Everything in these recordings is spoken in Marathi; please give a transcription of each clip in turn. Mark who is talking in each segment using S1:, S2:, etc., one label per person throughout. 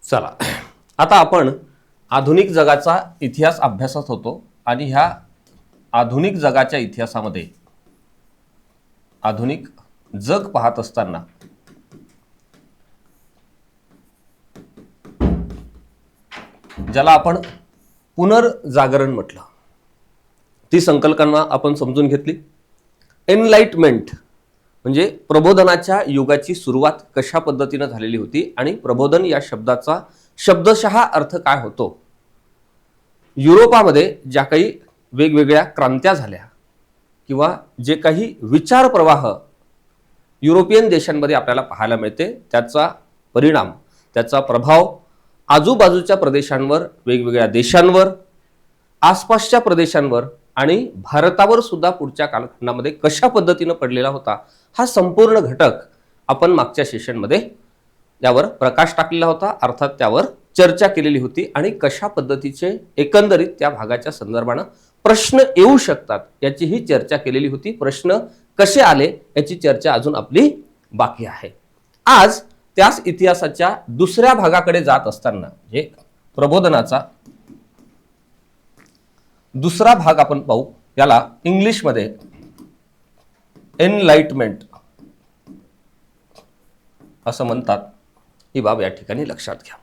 S1: चला, आता आपण आधुनिक जगाचा इतिहास अभ्यासत होतो आणि ह्या आधुनिक जगाच्या इतिहासामध्ये आधुनिक जग पाहत असताना ज्याला आपण पुनर्जागरण म्हटलं, ती संकल्पना आपण समजून घेतली. एनलाइटमेंट म्हणजे प्रबोधनाच्या युगाची सुरुवात कशा पद्धतीने झालेली होती आणि प्रबोधन या शब्दाचा शब्दशः अर्थ काय होतो. युरोपामध्ये ज्या काही वेगवेगळ्या क्रांत्या झाल्या किंवा जे काही विचार प्रवाह युरोपियन देशांमध्ये आपल्याला पाहायला मिळते, त्याचा परिणाम, त्याचा प्रभाव आजूबाजूच्या प्रदेशांवर, वेगवेगळ्या देशांवर, आसपासच्या प्रदेशांवर आणि भारतावर सुद्धा पुढच्या कालखंडामध्ये कशा पद्धतीने पडलेला होता, हा संपूर्ण घटक आपण मागच्या सेशनमध्ये त्यावर प्रकाश टाकलेला होता, अर्थात त्यावर चर्चा केलेली होती आणि कशा पद्धतीचे एकंदरीत त्या भागाच्या संदर्भाने प्रश्न येऊ शकतात याची ही चर्चा केलेली होती. प्रश्न कसे आले याची चर्चा अजून आपली बाकी आहे. आज त्याच इतिहासाच्या दुसऱ्या भागाकडे जात असताना जे प्रबोधनाचा दुसरा भाग आपण पाहू, याला इंग्लिशमध्ये एनलाइटमेंट असं म्हणतात. ही बाब या ठिकाणी लक्षात घ्या.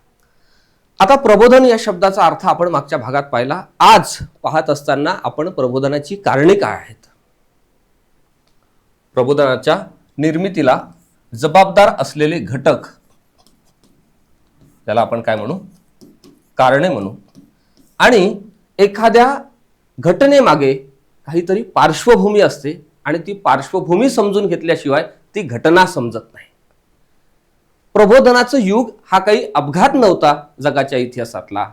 S1: आता प्रबोधन या शब्दाचा अर्थ आपण मागच्या भागात पाहिला. आज पाहत असताना आपण प्रबोधनाची कारणे काय आहेत, प्रबोधनाच्या निर्मितीला जबाबदार असलेले घटक, त्याला आपण काय म्हणू, कारणे म्हणू, आणि एखाद्या घटनेमागे काहीतरी पार्श्वभूमी असते आणि ती पार्श्वभूमी समजून घेतल्याशिवाय ती घटना समजत नाही. प्रबोधनाचं युग हा काही अपघात नव्हता जगाच्या इतिहासातला,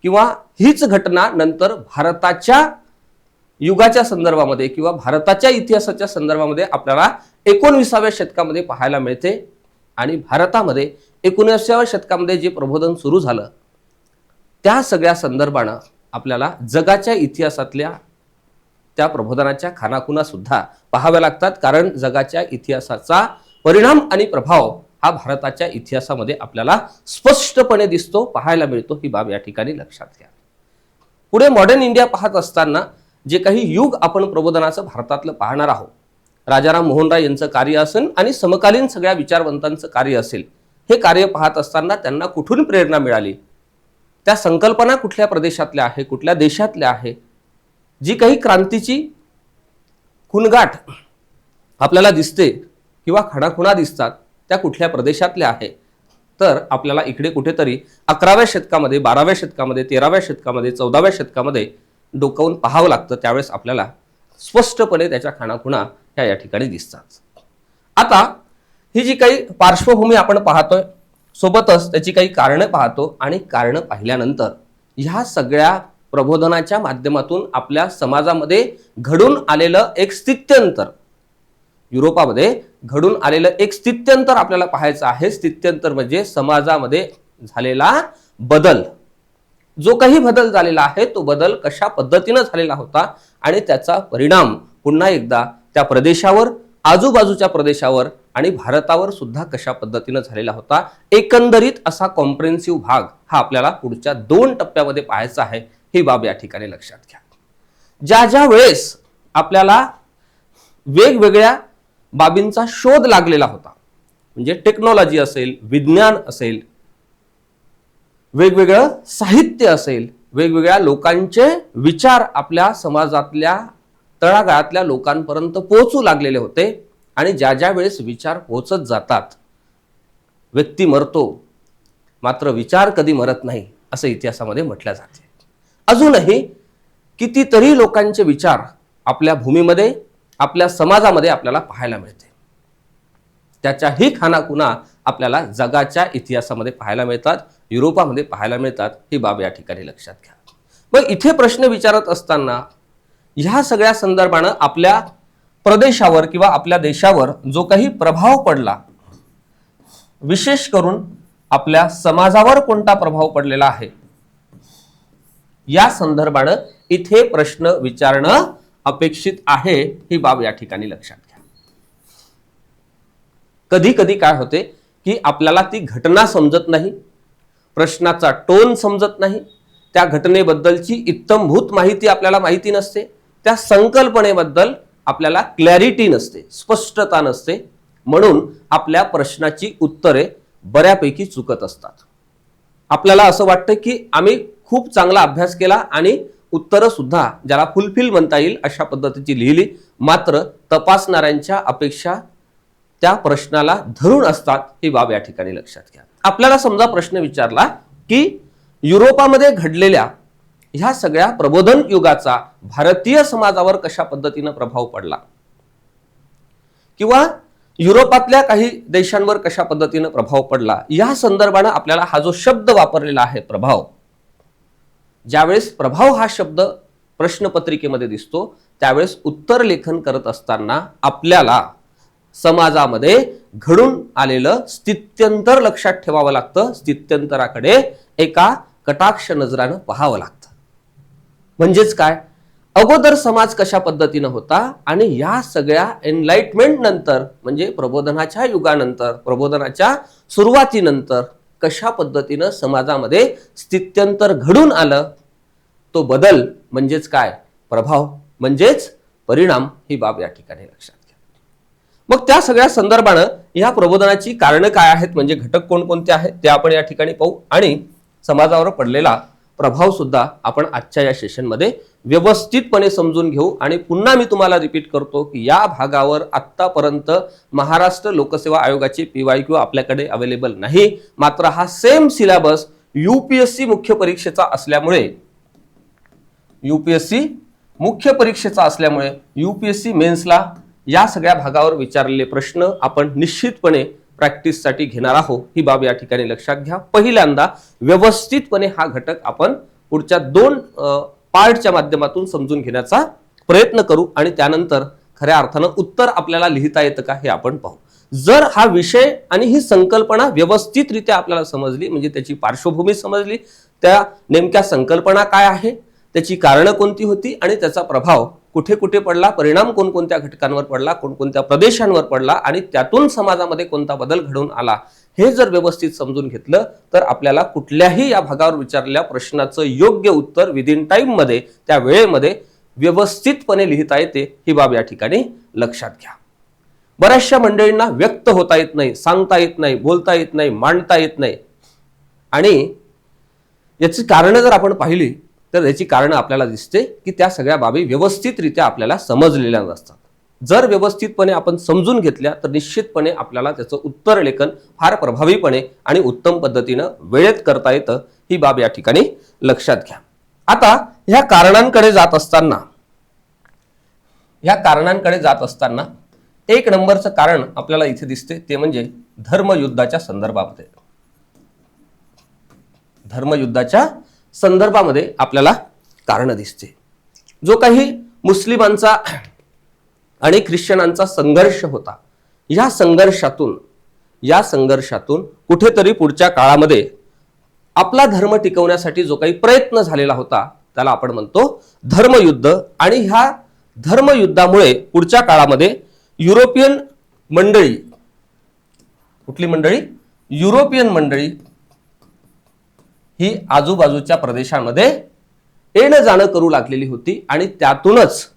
S1: किंवा हीच घटना नंतर भारताच्या युगाच्या संदर्भामध्ये किंवा भारताच्या इतिहासाच्या संदर्भामध्ये आपल्याला 19व्या शतकामध्ये पाहायला मिळते. आणि भारतामध्ये 19व्या शतकामध्ये जे प्रबोधन सुरू झालं त्या सगळ्या संदर्भानं आपल्याला जगाच्या इतिहासातल्या त्या प्रबोधनाच्या खानाखुणा सुद्धा पाहाव्या लागतात, कारण जगाच्या इतिहासाचा परिणाम आणि प्रभाव हा भारताच्या इतिहासामध्ये आपल्याला स्पष्टपणे दिसतो, पाहायला मिळतो. ही बाब या ठिकाणी लक्षात घ्या. पुढे मॉडर्न इंडिया पाहत असताना जे काही युग आपण प्रबोधनाचं भारतातलं पाहणार आहोत, राजाराम मोहन राय यांचं कार्य असेल आणि समकालीन सगळ्या विचारवंतांचं कार्य असेल, हे कार्य पाहत असताना त्यांना कुठून प्रेरणा मिळाली, त्या संकल्पना कुठल्या प्रदेशातल्या आहे, कुठल्या देशातल्या आहे, जी काही क्रांतीची खुणगाठ आपल्याला दिसते किंवा खाणाखुणा दिसतात त्या कुठल्या प्रदेशातल्या आहे, तर आपल्याला इकडे कुठेतरी 11व्या शतकामध्ये, 12व्या शतकामध्ये, 13व्या शतकामध्ये, 14व्या शतकामध्ये डोकावून पाहावं लागतं. त्यावेळेस आपल्याला स्पष्टपणे त्याच्या खाणाखुणा ह्या या ठिकाणी दिसतात. आता ही जी काही पार्श्वभूमी आपण पाहतोय, सोबतच त्याची काही कारणं पाहतो आणि कारणं पाहिल्यानंतर ह्या सगळ्या प्रबोधनाच्या माध्यमातून आपल्या समाजामध्ये घडून आलेलं एक स्थित्यंतर, युरोपामध्ये घडून आलेलं एक स्थित्यंतर आपल्याला पाहायचं आहे. स्थित्यंतर म्हणजे समाजामध्ये झालेला बदल. जो काही बदल झालेला आहे तो बदल कशा पद्धतीने झालेला होता आणि त्याचा परिणाम पुन्हा एकदा त्या प्रदेशावर, आजूबाजूच्या प्रदेशावर आणि भारतावर सुद्धा कशा पद्धतीने झालेला होता. एकंदरीत असा कॉम्प्रिहेन्सिव्ह भाग हा आपल्याला पुढच्या 2 टप्प्यामध्ये पाहायचा आहे. ही बाब या ठिकाणी लक्षात घ्या. ज्या ज्या वेळेस आपल्याला वेगवेगळ्या बाबींचा शोध लागलेला होता, म्हणजे टेक्नॉलॉजी असेल, विज्ञान असेल, वेगवेगळं साहित्य असेल, वेगवेगळ्या लोकांचे विचार आपल्या समाजातल्या तळागाळातल्या लोकांपर्यंत पोहोचू लागलेले होते. आणि ज्या ज्या वेळेस विचार पोहोचत जातात, व्यक्ती मरतो मात्र विचार कधी मरत नाही असं इतिहासामध्ये म्हटलं जाते. अजूनही कितीतरी लोकांचे विचार आपल्या भूमीमध्ये, आपल्या समाजामध्ये आपल्याला पाहायला मिळते. त्याच्याही खानाखुणा आपल्याला जगाच्या इतिहासामध्ये पाहायला मिळतात, युरोपामध्ये पाहायला मिळतात. ही बाब या ठिकाणी लक्षात घ्या. मग इथे प्रश्न विचारत असताना ह्या सगळ्या संदर्भानं आपल्या प्रदेशावर किंवा आपल्या देशावर जो काही प्रभाव पडला, विशेष करून आपल्या समाजावर कोणता प्रभाव पडलेला आहे, या संदर्भानं इथे प्रश्न विचारणं अपेक्षित आहे. ही बाब या ठिकाणी लक्षात घ्या. कधी कधी काय होते की आपल्याला ती घटना समजत नाही, प्रश्नाचा टोन समजत नाही, त्या घटनेबद्दलची इत्थंभूत माहिती आपल्याला माहिती नसते, त्या संकल्पनेबद्दल आपल्याला क्लॅरिटी नसते, स्पष्टता नसते, म्हणून आपल्या प्रश्नाची उत्तरे बऱ्यापैकी चुकत असतात. आपल्याला असं वाटतं की आम्ही खूप चांगला अभ्यास केला आणि उत्तरं सुद्धा ज्याला फुलफिल म्हणता येईल अशा पद्धतीची लिहिली, मात्र तपासणाऱ्यांच्या अपेक्षा त्या प्रश्नाला धरून असतात, ही बाब या ठिकाणी लक्षात घ्या. आपल्याला समजा प्रश्न विचारला की युरोपामध्ये घडलेल्या ह्या सगळ्या प्रबोधन युगाचा भारतीय समाजावर कशा पद्धतीने प्रभाव पडला, किंवा युरोपातल्या काही देशांवर कशा पद्धतीने प्रभाव पडला, या संदर्भाने आपल्याला हा जो शब्द वापरलेला आहे प्रभाव, ज्यावेळेस प्रभाव हा शब्द प्रश्नपत्रिकेमध्ये दिसतो त्यावेळेस उत्तर लेखन करत असताना आपल्याला समाजामध्ये घडून आलेलं स्थित्यंतर लक्षात ठेवावं लागतं. स्थित्यंतराकडे एका कटाक्ष नजरानं पाहावं लागतं. म्हणजेच काय, अगोदर समाज कशा पद्धतीनं होता आणि या सगळ्या एनलाइटमेंट नंतर म्हणजे प्रबोधनाच्या युगानंतर, प्रबोधनाच्या सुरुवातीनंतर कशा पद्धतीनं समाजामध्ये स्थित्यंतर घडून आलं, तो बदल म्हणजेच काय, प्रभाव म्हणजेच परिणाम, ही बाब या ठिकाणी लक्षात घ्या. मग त्या सगळ्या संदर्भानं या प्रबोधनाची कारणं काय आहेत, म्हणजे घटक कोणकोणते आहेत ते आपण या ठिकाणी पाहू आणि समाजावर पडलेला प्रभाव सुद्धा आपण आजच्या या सेशनमध्ये व्यवस्थितपणे समजून घेऊ. आणि पुन्हा मी तुम्हाला रिपीट करतो की या भागावर आतापर्यंत महाराष्ट्र लोकसेवा आयोगाचे PYQ आपल्याकडे अवेलेबल नाही, मात्र हा सेम सिलेबस UPSC मुख्य परीक्षेचा असल्यामुळे UPSC मेन्सला या सगळ्या भागावर विचारलेले प्रश्न आपण निश्चितपणे प्रॅक्टिससाठी घेणार आहोत, ही बाब या ठिकाणी लक्षात घ्या. पहिल्यांदा व्यवस्थितपणे हा घटक आपण पुढच्या 2 पार्टच्या माध्यमातून समजून घेण्याचा प्रयत्न करू आणि त्यानंतर खऱ्या अर्थानं उत्तर आपल्याला लिहिता येतं का हे आपण पाहू. जर हा विषय आणि ही संकल्पना व्यवस्थितरित्या आपल्याला समजली, म्हणजे त्याची पार्श्वभूमी समजली, त्या नेमक्या संकल्पना काय आहे, त्याची कारणं कोणती होती आणि त्याचा प्रभाव कुठे कुठे पडला, परिणाम कोणकोणत्या घटकांवर पडला, कोणकोणत्या प्रदेशांवर पडला आणि त्यातून समाजामध्ये कोणता बदल घडून आला, हे जर व्यवस्थित समजून घेतलं तर आपल्याला कुठल्याही या भागावर विचारलेल्या प्रश्नाचं योग्य उत्तर विदिन टाइम मध्ये, त्या वेळेमध्ये व्यवस्थितपणे लिहिता येते, ही बाब या ठिकाणी लक्षात घ्या. बऱ्याचशा मंडळींना व्यक्त होता येत नाही, सांगता येत नाही, बोलता येत नाही, मांडता येत नाही आणि याची कारणं जर आपण पाहिली तर याची कारणं आपल्याला दिसते की त्या सगळ्या बाबी व्यवस्थितरित्या आपल्याला समजलेल्या नसतात. जर व्यवस्थितपणे आपण समजून घेतल्या तर निश्चितपणे आपल्याला त्याचं उत्तर लेखन फार प्रभावीपणे आणि उत्तम पद्धतीनं वेळेत करता येतं, ही बाब या ठिकाणी लक्षात घ्या. आता ह्या कारणांकडे जात असताना एक नंबरचं कारण आपल्याला इथे दिसते ते म्हणजे धर्मयुद्धाच्या संदर्भामध्ये आपल्याला कारण दिसते. जो काही मुस्लिमांचा आणि ख्रिश्चनांचा संघर्ष होता, या संघर्षातून कुठेतरी पुढच्या काळामध्ये आपला धर्म टिकवण्यासाठी जो काही प्रयत्न झालेला होता त्याला आपण म्हणतो धर्मयुद्ध. आणि ह्या धर्मयुद्धामुळे पुढच्या काळामध्ये युरोपियन मंडळी ही आजूबाजूच्या प्रदेशांमध्ये येणं जाणं करू लागलेली होती आणि त्यातूनच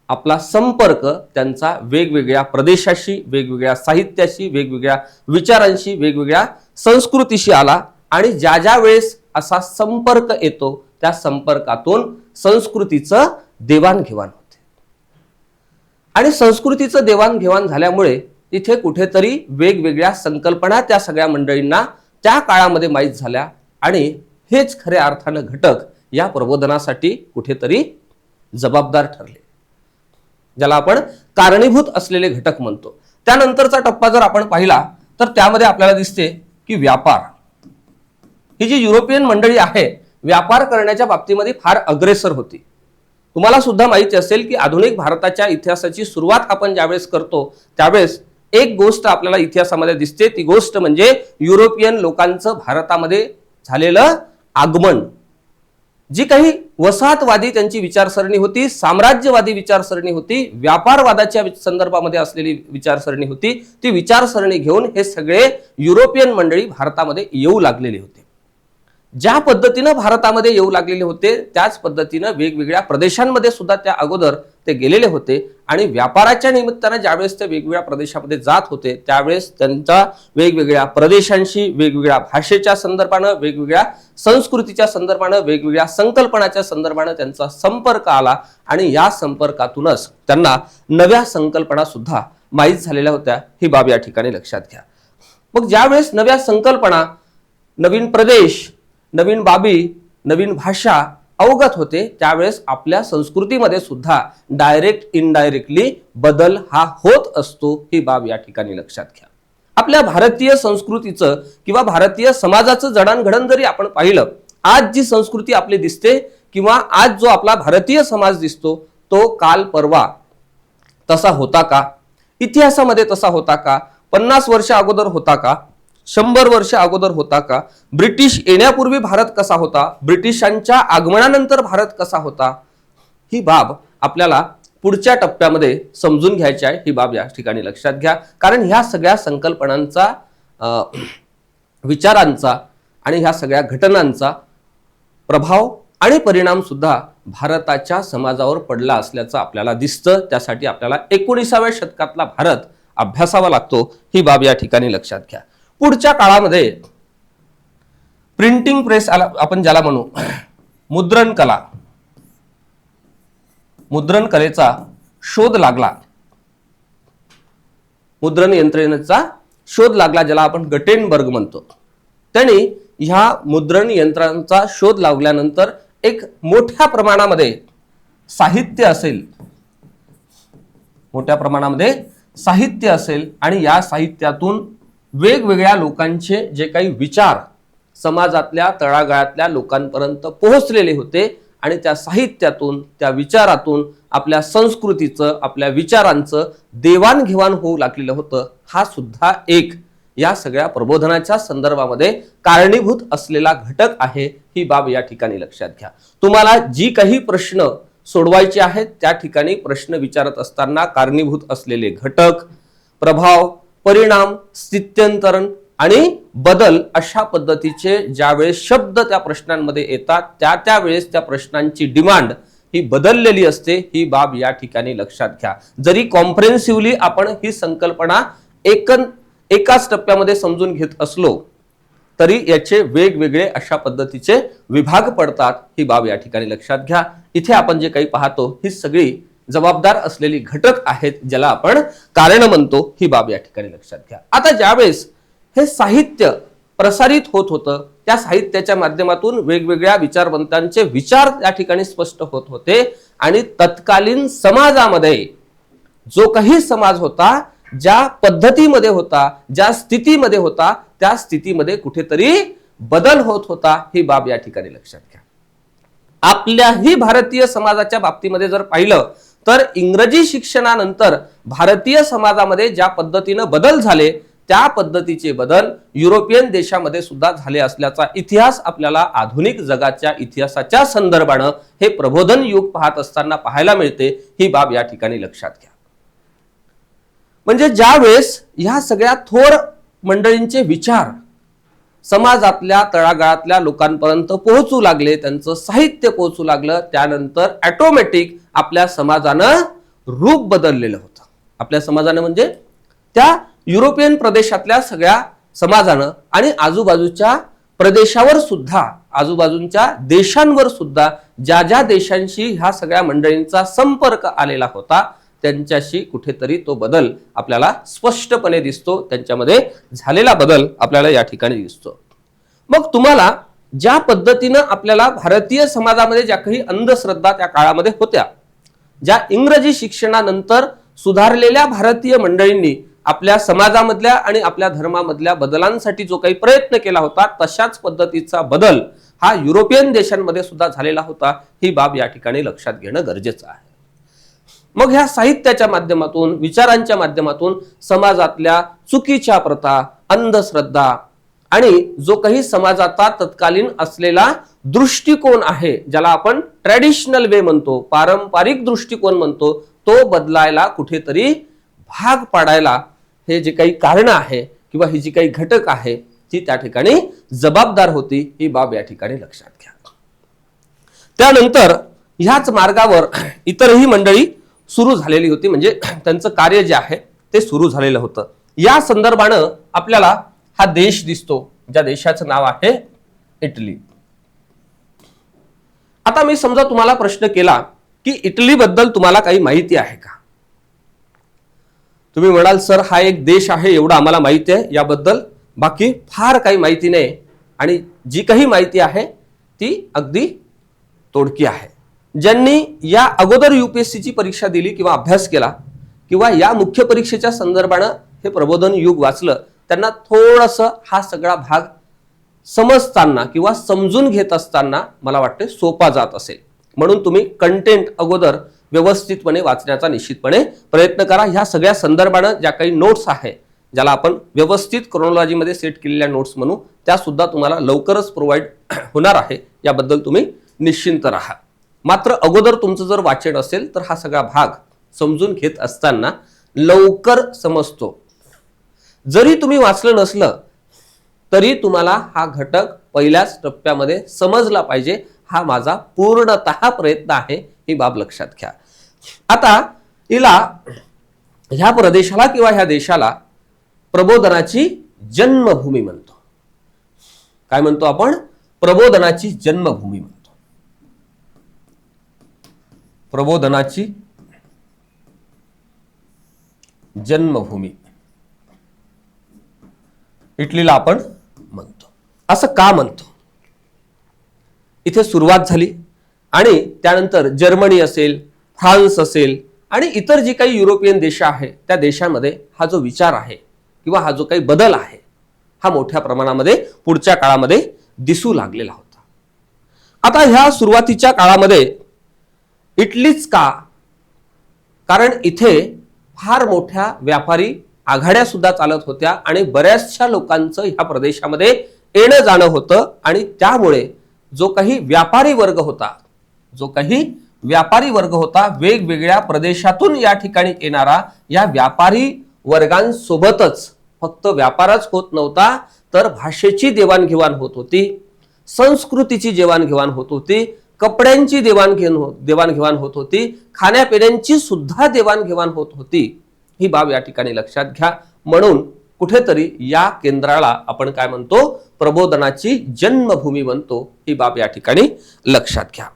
S1: आपला संपर्क त्यांचा वेगवेगळ्या प्रदेशाशी, वेगवेगळ्या साहित्याशी, वेगवेगळ्या विचारांशी, वेगवेगळ्या संस्कृतीशी आला. आणि ज्या वेळेस असा संपर्क येतो त्या संपर्कातून संस्कृतीचं देवाणघेवाण होते आणि संस्कृतीचं देवाणघेवाण झाल्यामुळे इथे कुठेतरी वेगवेगळ्या संकल्पना त्या सगळ्या मंडळींना त्या काळामध्ये माहीत झाल्या आणि हेच खऱ्या अर्थानं घटक या प्रबोधनासाठी कुठेतरी जबाबदार ठरले, ज्याला आपण कारणीभूत असलेले घटक म्हणतो. त्यानंतरचा टप्पा जर आपण पाहिला तर त्यामध्ये आपल्याला दिसते की व्यापार, ही जी युरोपियन मंडळी आहे व्यापार करण्याच्या बाबतीमध्ये फार अग्रेसर होती. तुम्हाला सुद्धा माहिती असेल की आधुनिक भारताच्या इतिहासाची सुरुवात आपण ज्यावेळेस करतो त्यावेळेस एक गोष्ट आपल्याला इतिहासामध्ये दिसते, ती गोष्ट म्हणजे युरोपियन लोकांचं भारतामध्ये झालेलं आगमन. जी काही वसाहतवादी त्यांची विचारसरणी होती, साम्राज्यवादी विचारसरणी होती, व्यापारवादाच्या संदर्भामध्ये असलेली विचारसरणी होती, ती विचारसरणी घेऊन हे सगळे युरोपियन मंडळी भारतामध्ये येऊ लागलेली होती. ज्या पद्धतीनं भारतामध्ये येऊ लागलेले होते त्याच पद्धतीनं वेगवेगळ्या प्रदेशांमध्ये सुद्धा त्या अगोदर ते गेलेले होते आणि व्यापाराच्या निमित्तानं ज्यावेळेस ते वेगवेगळ्या प्रदेशामध्ये जात होते त्यावेळेस त्यांच्या वेगवेगळ्या प्रदेशांशी वेगवेगळ्या भाषेच्या संदर्भानं वेगवेगळ्या संस्कृतीच्या संदर्भानं वेगवेगळ्या संकल्पनाच्या संदर्भानं त्यांचा संपर्क आला आणि या संपर्कातूनच त्यांना नव्या संकल्पना सुद्धा माहीत झालेल्या होत्या, ही बाब या ठिकाणी लक्षात घ्या. मग ज्यावेळेस नव्या संकल्पना, नवीन प्रदेश, नवीन बाबी, नवीन भाषा अवगत होते त्यावेळेस आपल्या संस्कृतीमध्ये सुद्धा डायरेक्ट इनडायरेक्टली बदल हा होत असतो, ही बाब या ठिकाणी लक्षात घ्या. आपल्या भारतीय संस्कृतीचं किंवा भारतीय समाजाचं जडणघडण जरी आपण पाहिलं, आज जी संस्कृती आपली दिसते किंवा आज जो आपला भारतीय समाज दिसतो तो काल परवा तसा होता का? इतिहासामध्ये तसा होता का? 50 वर्ष अगोदर होता का? 100 वर्ष अगोदर होता का? ब्रिटिश येण्यापूर्वी भारत कसा होता? ब्रिटिशांच्या आगमनानंतर भारत कसा होता? ही बाब आपल्याला पुढच्या टप्प्यामध्ये समजून घ्यायची आहे, ही बाब या ठिकाणी लक्षात घ्या. कारण ह्या सगळ्या संकल्पनांचा, विचारांचा आणि ह्या सगळ्या घटनांचा प्रभाव आणि परिणाम सुद्धा भारताच्या समाजावर पडला असल्याचं आपल्याला दिसतं. त्यासाठी आपल्याला 19व्या शतकातला भारत अभ्यासावा लागतो, ही बाब या ठिकाणी लक्षात घ्या. पुढच्या काळामध्ये प्रिंटिंग प्रेस आपण ज्याला म्हणू, मुद्रण कला, मुद्रण कलेचा शोध लागला, मुद्रण यंत्रणेचा शोध लागला, ज्याला आपण गटेनबर्ग म्हणतो. त्यांनी ह्या मुद्रण यंत्रांचा शोध लावल्यानंतर एक मोठ्या प्रमाणामध्ये साहित्य असेल, मोठ्या प्रमाणामध्ये साहित्य असेल आणि या साहित्यातून वेगवेगळ्या लोकांचे जे काही विचार समाजातल्या तळागाळातल्या लोकांपर्यंत पोहोचलेले होते आणि त्या साहित्यातून, त्या विचारातून आपल्या संस्कृतीचं, आपल्या विचारांचं देवाणघेवाण होऊ लागलेलं होतं. हा सुद्धा एक या सगळ्या प्रबोधनाच्या संदर्भामध्ये कारणीभूत असलेला घटक आहे, ही बाब या ठिकाणी लक्षात घ्या. तुम्हाला जी काही प्रश्न सोडवायचे आहेत त्या ठिकाणी प्रश्न विचारत असताना कारणीभूत असलेले घटक, प्रभाव, परिणाम, स्थित्यंतरण आणि बदल अशा पद्धतीचे ज्यावेळेस शब्द त्या प्रश्नांमध्ये येतात त्यावेळेस त्या प्रश्नांची डिमांड ही बदललेली असते, ही बाब या ठिकाणी लक्षात घ्या. जरी कॉम्प्रेहेन्सिव्हली आपण ही संकल्पना एकाच टप्प्यामध्ये समजून घेत असलो तरी याचे वेगवेगळे अशा पद्धतीचे विभाग पडतात, ही बाब या ठिकाणी लक्षात घ्या. इथे आपण जे काही पाहतो ही सगळी जबाबदार असलेली घटक आहेत, ज्याला आपण कारण म्हणतो, ही बाब या ठिकाणी लक्षात घ्या. आता ज्यावेळेस हे साहित्य प्रसारित होत होतं त्या साहित्याच्या माध्यमातून वेगवेगळ्या विचारवंतांचे विचार या ठिकाणी स्पष्ट होत होते आणि तत्कालीन समाजामध्ये जो काही समाज होता, ज्या पद्धतीमध्ये होता, ज्या स्थितीमध्ये होता, त्या स्थितीमध्ये कुठेतरी बदल होत होता, ही बाब या ठिकाणी लक्षात घ्या. आपल्याही भारतीय समाजाच्या बाबतीमध्ये जर पाहिलं तर इंग्रजी शिक्षणानंतर भारतीय समाजामध्ये ज्या पद्धतीनं बदल झाले त्या पद्धतीचे बदल युरोपियन देशामध्ये सुद्धा झाले असल्याचा इतिहास आपल्याला आधुनिक जगाच्या इतिहासाच्या संदर्भानं हे प्रबोधन युग पाहत असताना पाहायला मिळते, ही बाब या ठिकाणी लक्षात घ्या. म्हणजे ज्यावेळेस ह्या सगळ्या थोर मंडळींचे विचार समाजातल्या तळागाळातल्या लोकांपर्यंत पोहोचू लागले, त्यांचं साहित्य पोहोचू लागलं, त्यानंतर ऑटोमॅटिक आपल्या समाजानं रूप बदललेलं होतं. आपल्या समाजानं म्हणजे त्या युरोपियन प्रदेशातल्या सगळ्या समाजानं आणि आजूबाजूच्या प्रदेशावर सुद्धा, आजूबाजूच्या देशांवर सुद्धा ज्या ज्या देशांशी ह्या सगळ्या मंडळींचा संपर्क आलेला होता त्यांच्याशी कुठेतरी तो बदल आपल्याला स्पष्टपणे दिसतो, त्यांच्यामध्ये झालेला बदल आपल्याला या ठिकाणी दिसतो. मग तुम्हाला ज्या पद्धतीनं आपल्याला भारतीय समाजामध्ये ज्या काही अंधश्रद्धा त्या काळामध्ये होत्या, ज्या इंग्रजी शिक्षणानंतर सुधारलेल्या भारतीय मंडळींनी आपल्या समाजामधल्या आणि आपल्या धर्मामधल्या बदलांसाठी जो काही प्रयत्न केला होता तशाच पद्धतीचा बदल हा युरोपियन देशांमध्ये सुद्धा झालेला होता, ही बाब या ठिकाणी लक्षात घेणं गरजेचं आहे. मग ह्या साहित्याच्या माध्यमातून, विचारांच्या माध्यमातून समाजातल्या चुकीच्या प्रथा, अंधश्रद्धा आणि जो काही समाजाचा तत्कालीन असलेला दृष्टिकोन आहे, ज्याला आपण ट्रॅडिशनल वे म्हणतो, पारंपरिक दृष्टिकोन म्हणतो, तो बदलायला कुठेतरी भाग पाडायला हे जे काही कारण आहे किंवा ही जी काही घटक आहे ती त्या ठिकाणी जबाबदार होती, ही बाब या ठिकाणी लक्षात घ्या. त्यानंतर ह्याच मार्गावर इतरही मंडळी सुरू झालेली होती, म्हणजे त्यांचं कार्य जे आहे ते सुरू झालेलं होतं. या संदर्भानं आपल्याला हा देश दिसतो, ज्या देशाचं नाव आहे इटली. आता मी समजा तुम्हाला प्रश्न केला की इटली बद्दल तुम्हाला काही माहिती आहे का? तुम्ही म्हणाल सर हा एक देश आहे एवढं आम्हाला माहिती आहे, याबद्दल बाकी फार काही माहिती नाही, आणि जी काही माहिती आहे ती अगदी तोडकी आहे. ज्यांनी या अगोदर UPSCची परीक्षा दिली किंवा अभ्यास केला किंवा या मुख्य परीक्षेच्या संदर्भानं हे प्रबोधन युग वाचलं, त्यांना थोडंसं हा सगळा भाग समजताना किंवा समजून घेत असताना मला वाटते सोपा जात असेल. म्हणून तुम्ही कंटेंट अगोदर व्यवस्थितपणे वाचण्याचा निश्चितपणे प्रयत्न करा. ह्या सगळ्या संदर्भानं ज्या काही नोट्स आहे, ज्याला आपण व्यवस्थित क्रोनॉलॉजीमध्ये सेट केलेल्या नोट्स म्हणू, त्या सुद्धा तुम्हाला लवकरच प्रोव्हाइड होणार आहे, याबद्दल तुम्ही निश्चिंत राहा. मात्र अगोदर तुमचं जर वाचन असेल तर हा सगळा भाग समजून घेत असताना लवकर समजतो. जरी तुम्ही वाचलं नसलं तरी तुम्हाला हा घटक पहिल्याच टप्प्यामध्ये समजला पाहिजे, हा माझा पूर्णतः प्रयत्न आहे, ही बाब लक्षात घ्या. आता हिला, ह्या प्रदेशाला किंवा ह्या देशाला प्रबोधनाची जन्मभूमी म्हणतो. काय म्हणतो आपण? प्रबोधनाची जन्मभूमी म्हणतो. प्रबोधनाची जन्मभूमी इटलीला आपण म्हणतो. असं का म्हणतो? इथे सुरुवात झाली आणि त्यानंतर जर्मनी असेल, फ्रान्स असेल आणि इतर जी काही युरोपियन देश आहे त्या देशांमध्ये हा जो विचार आहे किंवा हा जो काही बदल आहे हा मोठ्या प्रमाणामध्ये पुढच्या काळामध्ये दिसू लागलेला होता. आता ह्या सुरुवातीच्या काळामध्ये इटलीच का? कारण इथे फार मोठ्या व्यापारी आघाड्या सुद्धा चालत होत्या आणि बऱ्याचशा लोकांचं ह्या प्रदेशामध्ये येणं जाणं होतं, आणि त्यामुळे जो काही व्यापारी वर्ग होता वेगवेगळ्या प्रदेशातून या ठिकाणी येणारा, या व्यापारी वर्गांसोबतच फक्त व्यापारच होत नव्हता, तर भाषेची देवाणघेवाण होत होती, संस्कृतीची देवाणघेवाण होत होती, कपड्यांची देवाणघेवाण होत होती, खाण्यापिण्यांची सुद्धा देवाणघेवाण होत होती. ही बाब या ठिकाणी लक्षात घ्या. म्हणून कुठेतरी या केंद्राला आपण काय म्हणतो? प्रबोधनाची जन्मभूमी म्हणतो. ही बाब या ठिकाणी लक्षात घ्या.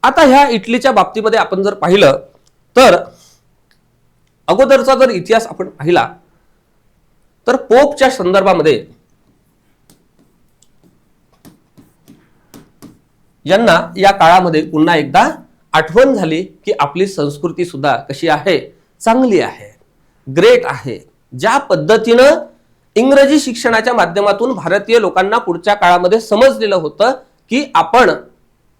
S1: आता ह्या इटलीच्या बाबतीमध्ये आपण जर पाहिलं तर अगोदरचा जर इतिहास आपण पाहिला तर पोपच्या संदर्भामध्ये यांना या काळामध्ये पुन्हा एकदा आठवण झाली की आपली संस्कृती सुद्धा कशी आहे? चांगली आहे, ग्रेट आहे. ज्या पद्धतीनं इंग्रजी शिक्षणाच्या माध्यमातून भारतीय लोकांना पुढच्या काळामध्ये समजलेलं होतं की आपण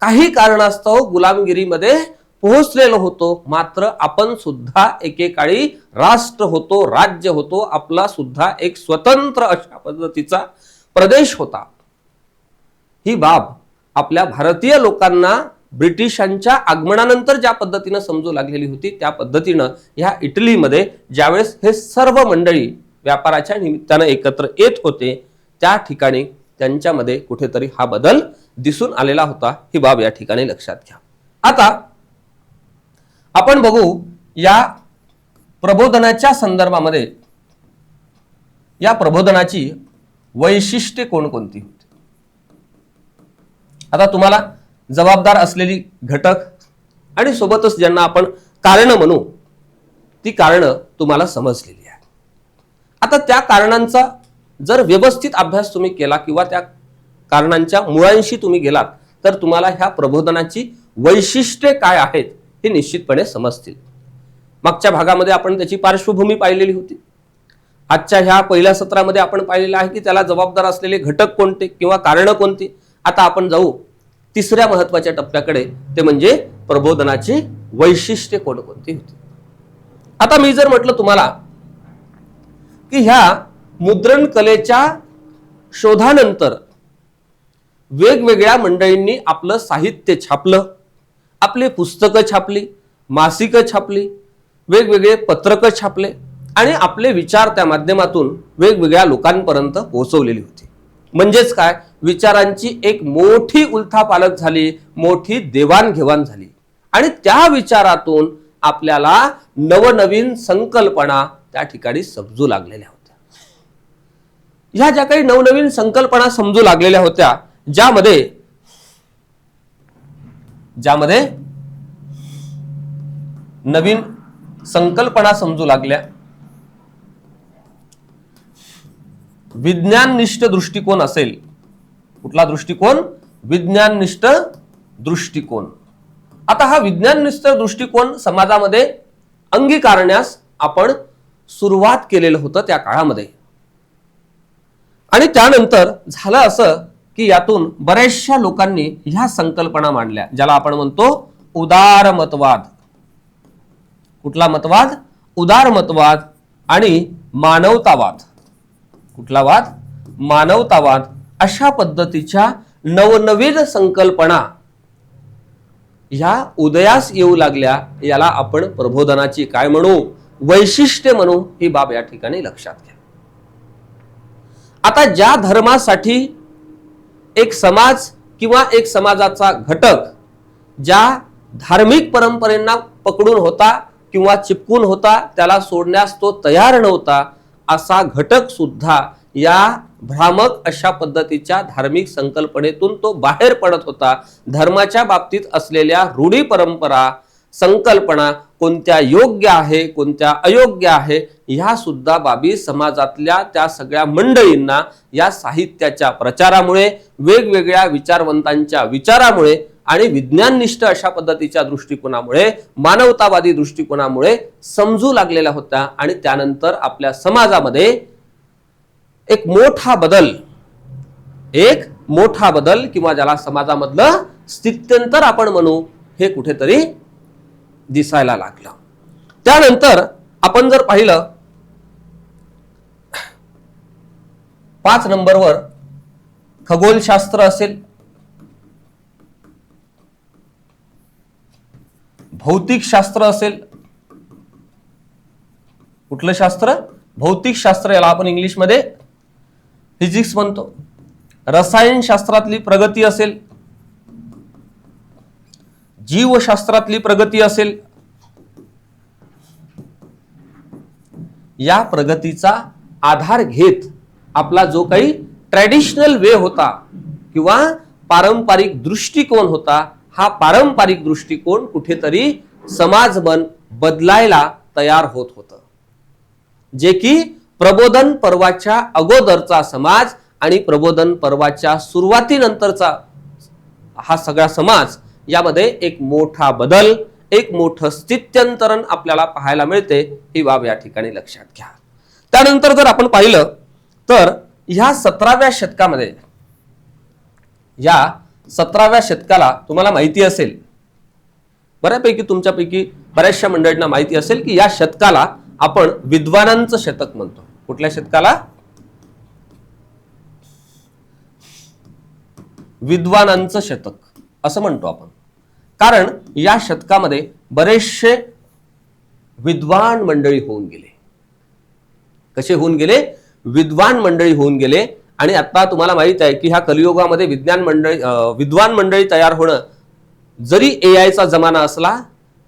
S1: काही कारणास्तव गुलामगिरीमध्ये पोहोचलेलो होतो, मात्र आपण सुद्धा एकेकाळी राष्ट्र होतो, राज्य होतो, आपला सुद्धा एक स्वतंत्र अशा पद्धतीचा प्रदेश होता. ही बाब आपल्या भारतीय लोकांना ब्रिटिशांच्या आगमनानंतर ज्या पद्धतीनं समजू लागलेली होती त्या पद्धतीनं ह्या इटलीमध्ये ज्यावेळेस हे सर्व मंडळी व्यापाराच्या निमित्तानं एकत्र येत होते त्या ठिकाणी त्यांच्यामध्ये कुठेतरी हा बदल दिसून आलेला होता. ही बाब या ठिकाणी लक्षात घ्या. आता आपण बघू या प्रबोधनाच्या संदर्भामध्ये या प्रबोधनाची वैशिष्ट्ये कोणकोणती होती. आता तुम्हाला जबाबदार असलेली घटक आणि सोबतच ज्यांना आपण कारण म्हणू ती कारणं तुम्हाला समजलेली आहे. आता त्या कारणांचा जर व्यवस्थित अभ्यास तुम्ही केला किंवा त्या कारणांच्या मुळांशी तुम्ही गेलात तर तुम्हाला ह्या प्रबोधनाची वैशिष्ट्ये काय आहेत हे निश्चितपणे समजतील. मागच्या भागामध्ये आपण त्याची पार्श्वभूमी पाहिलेली होती. आजच्या ह्या पहिल्या सत्रामध्ये आपण पाहिलेलं आहे की त्याला जबाबदार असलेले घटक कोणते किंवा कारणं कोणती. आता आपण जाऊ तिसऱ्या महत्वाच्या टप्प्याकडे, ते म्हणजे प्रबोधनाची वैशिष्ट्ये कोणकोणती होती. आता मी जर म्हटलं तुम्हाला की ह्या मुद्रण कलेच्या शोधानंतर वेगवेगळ्या मंडळींनी आपलं साहित्य छापलं, आपली पुस्तकं छापली, मासिकं छापली, वेगवेगळे पत्रकं छापले आणि आपले विचार त्या माध्यमातून वेगवेगळ्या लोकांपर्यंत पोहोचवलेली होती. म्हणजेच काय, विचारांची एक मोठी उलथापालथ झाली, मोठी देवाणघेवाण झाली आणि त्या विचारातून आपल्याला नवनवीन संकल्पना त्या ठिकाणी समजू लागलेल्या होत्या. ह्या ज्या काही नवनवीन संकल्पना समजू लागलेल्या होत्या, ज्यामध्ये नवीन संकल्पना समजू लागल्या, विज्ञाननिष्ठ दृष्टिकोन असेल. कुठला दृष्टिकोन? विज्ञाननिष्ठ दृष्टिकोन. आता हा विज्ञाननिष्ठ दृष्टिकोन समाजामध्ये अंगीकारण्यास आपण सुरुवात केलेलं होतं त्या काळामध्ये. आणि त्यानंतर झालं असं की यातून बऱ्याचशा लोकांनी ह्या संकल्पना मांडल्या, ज्याला आपण म्हणतो उदारमतवाद. कुठला मतवाद? उदारमतवाद आणि मानवतावाद. कुठला वाद? मानवतावाद. अशा पद्धतीच्या नवनवीन संकल्पना ह्या उदयास येऊ लागल्या. याला आपण प्रबोधनाची काय म्हणू? वैशिष्ट्य म्हणू. ही बाब या ठिकाणी लक्षात घ्या. आता ज्या धर्मासाठी एक समाज किंवा एक समाजाचा घटक ज्या धार्मिक परंपरेंना पकडून होता किंवा चिपकून होता, त्याला सोडण्यास तो तयार नव्हता, असा घटक सुद्धा या भ्रामक अशा पद्धतीच्या धार्मिक संकल्पनेतून तो बाहेर पडत होता. धर्माच्या बाबतीत असलेल्या रूढी परंपरा, संकल्पना कोणत्या योग्य आहे, कोणत्या अयोग्य आहे, ह्या सुद्धा बाबी समाजातल्या त्या सगळ्या मंडळींना या साहित्याच्या प्रचारामुळे, वेगवेगळ्या विचारवंतांच्या विचारामुळे आणि विज्ञाननिष्ठ अशा पद्धतीच्या दृष्टिकोनामुळे, मानवतावादी दृष्टिकोनामुळे समजू लागलेल्या होत्या. आणि त्यानंतर आपल्या समाजामध्ये एक मोठा बदल किंवा ज्याला समाजामधलं स्थित्यंतर आपण म्हणू, हे कुठेतरी दिसायला लागलं. त्यानंतर आपण जर पाहिलं 5 नंबरवर खगोलशास्त्र असेल, भौतिक शास्त्र असेल. कुठलं शास्त्र? भौतिक शास्त्र. याला आपण इंग्लिशमध्ये फिजिक्स म्हणतो. रसायनशास्त्रातली प्रगती असेल, जीवशास्त्रातली प्रगती असेल. या प्रगतीचा आधार घेत आपला जो काही ट्रॅडिशनल वे होता किंवा पारंपरिक दृष्टिकोन होता, हा पारंपरिक दृष्टिकोन कुठेतरी समाजमन बदलायला तयार होत होतं. जे की प्रबोधन पर्वाच्या अगोदरचा समाज आणि प्रबोधन पर्वाच्या सुरुवातीनंतरचा हा सगळा समाज, यामध्ये एक मोठा बदल, एक मोठं स्थित्यंतरण आपल्याला पाहायला मिळते. ही बाब या ठिकाणी लक्षात घ्या. त्यानंतर जर आपण पाहिलं तर ह्या 17व्या शतकामध्ये, या 17व्या शतकाला तुम्हाला माहिती असेल, बऱ्यापैकी तुमच्यापैकी बऱ्याचशा मंडळींना माहिती असेल की या शतकाला आपण विद्वानांचं शतक म्हणतो. कुठल्या शतकाला? विद्वानांचं शतक असं म्हणतो आपण. कारण या शतकामध्ये बरेचसे विद्वान मंडळी होऊन गेले. कसे होऊन गेले? विद्वान मंडळी होऊन गेले. आणि आता तुम्हाला माहित आहे की ह्या कलियुगामध्ये विद्वान मंडळी तयार होणं, जरी एआयचा जमाना असला,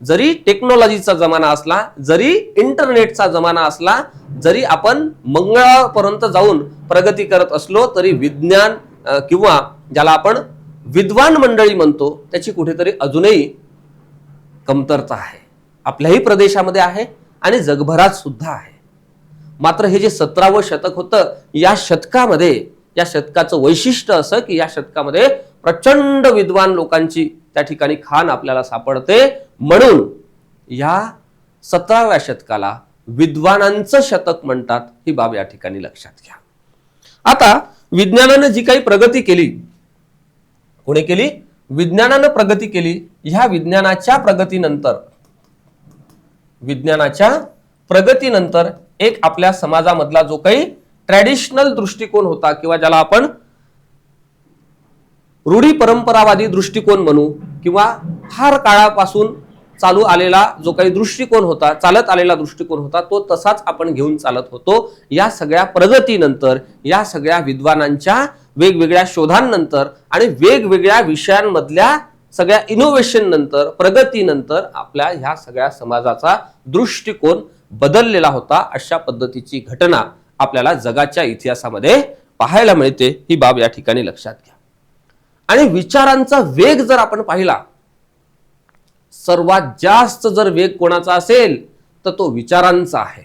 S1: जरी टेक्नॉलॉजीचा जमाना असला, जरी इंटरनेटचा जमाना असला, जरी आपण मंगळापर्यंत जाऊन प्रगती करत असलो, तरी विज्ञान किंवा ज्याला आपण विद्वान मंडळी म्हणतो, त्याची कुठेतरी अजूनही कमतरता आहे. आपल्याही प्रदेशामध्ये आहे आणि जगभरात सुद्धा आहे. मात्र हे जे 17वं शतक होतं, या शतकाचं वैशिष्ट्य असं की या शतकामध्ये प्रचंड विद्वान लोकांची त्या ठिकाणी खाण आपल्याला सापडते. म्हणून या 17व्या शतकाला विद्वानांचं शतक म्हणतात. ही बाब या ठिकाणी लक्षात घ्या. आता विज्ञानाने जी काही प्रगती केली, कोणी केली? विज्ञानाने प्रगती केली. ह्या विज्ञानाच्या प्रगतीनंतर एक आपल्या समाजामधला जो काही ट्रॅडिशनल दृष्टिकोन होता किंवा ज्याला आपण रूढी परंपरावादी दृष्टिकोन म्हणू, किंवा फार काळापासून चालू आलेला जो काही दृष्टिकोन होता, चालत आलेला दृष्टिकोन होता, तो तसाच आपण घेऊन चालत होतो. या सगळ्या प्रगतीनंतर, या सगळ्या विद्वानांच्या वेगवेगळ्या शोधांनंतर आणि वेगवेगळ्या विषयांमधल्या सगळ्या इनोव्हेशन नंतर, प्रगतीनंतर आपल्या ह्या सगळ्या समाजाचा दृष्टिकोन बदललेला होता. अशा पद्धतीची घटना आपल्याला जगाच्या इतिहासामध्ये पाहायला मिळते. ही बाब या ठिकाणी लक्षात घ्या. आणि विचारांचा वेग जर आपण पाहिला, सर्वात जास्त जर वेग कोणाचा असेल तर तो विचारांचा आहे.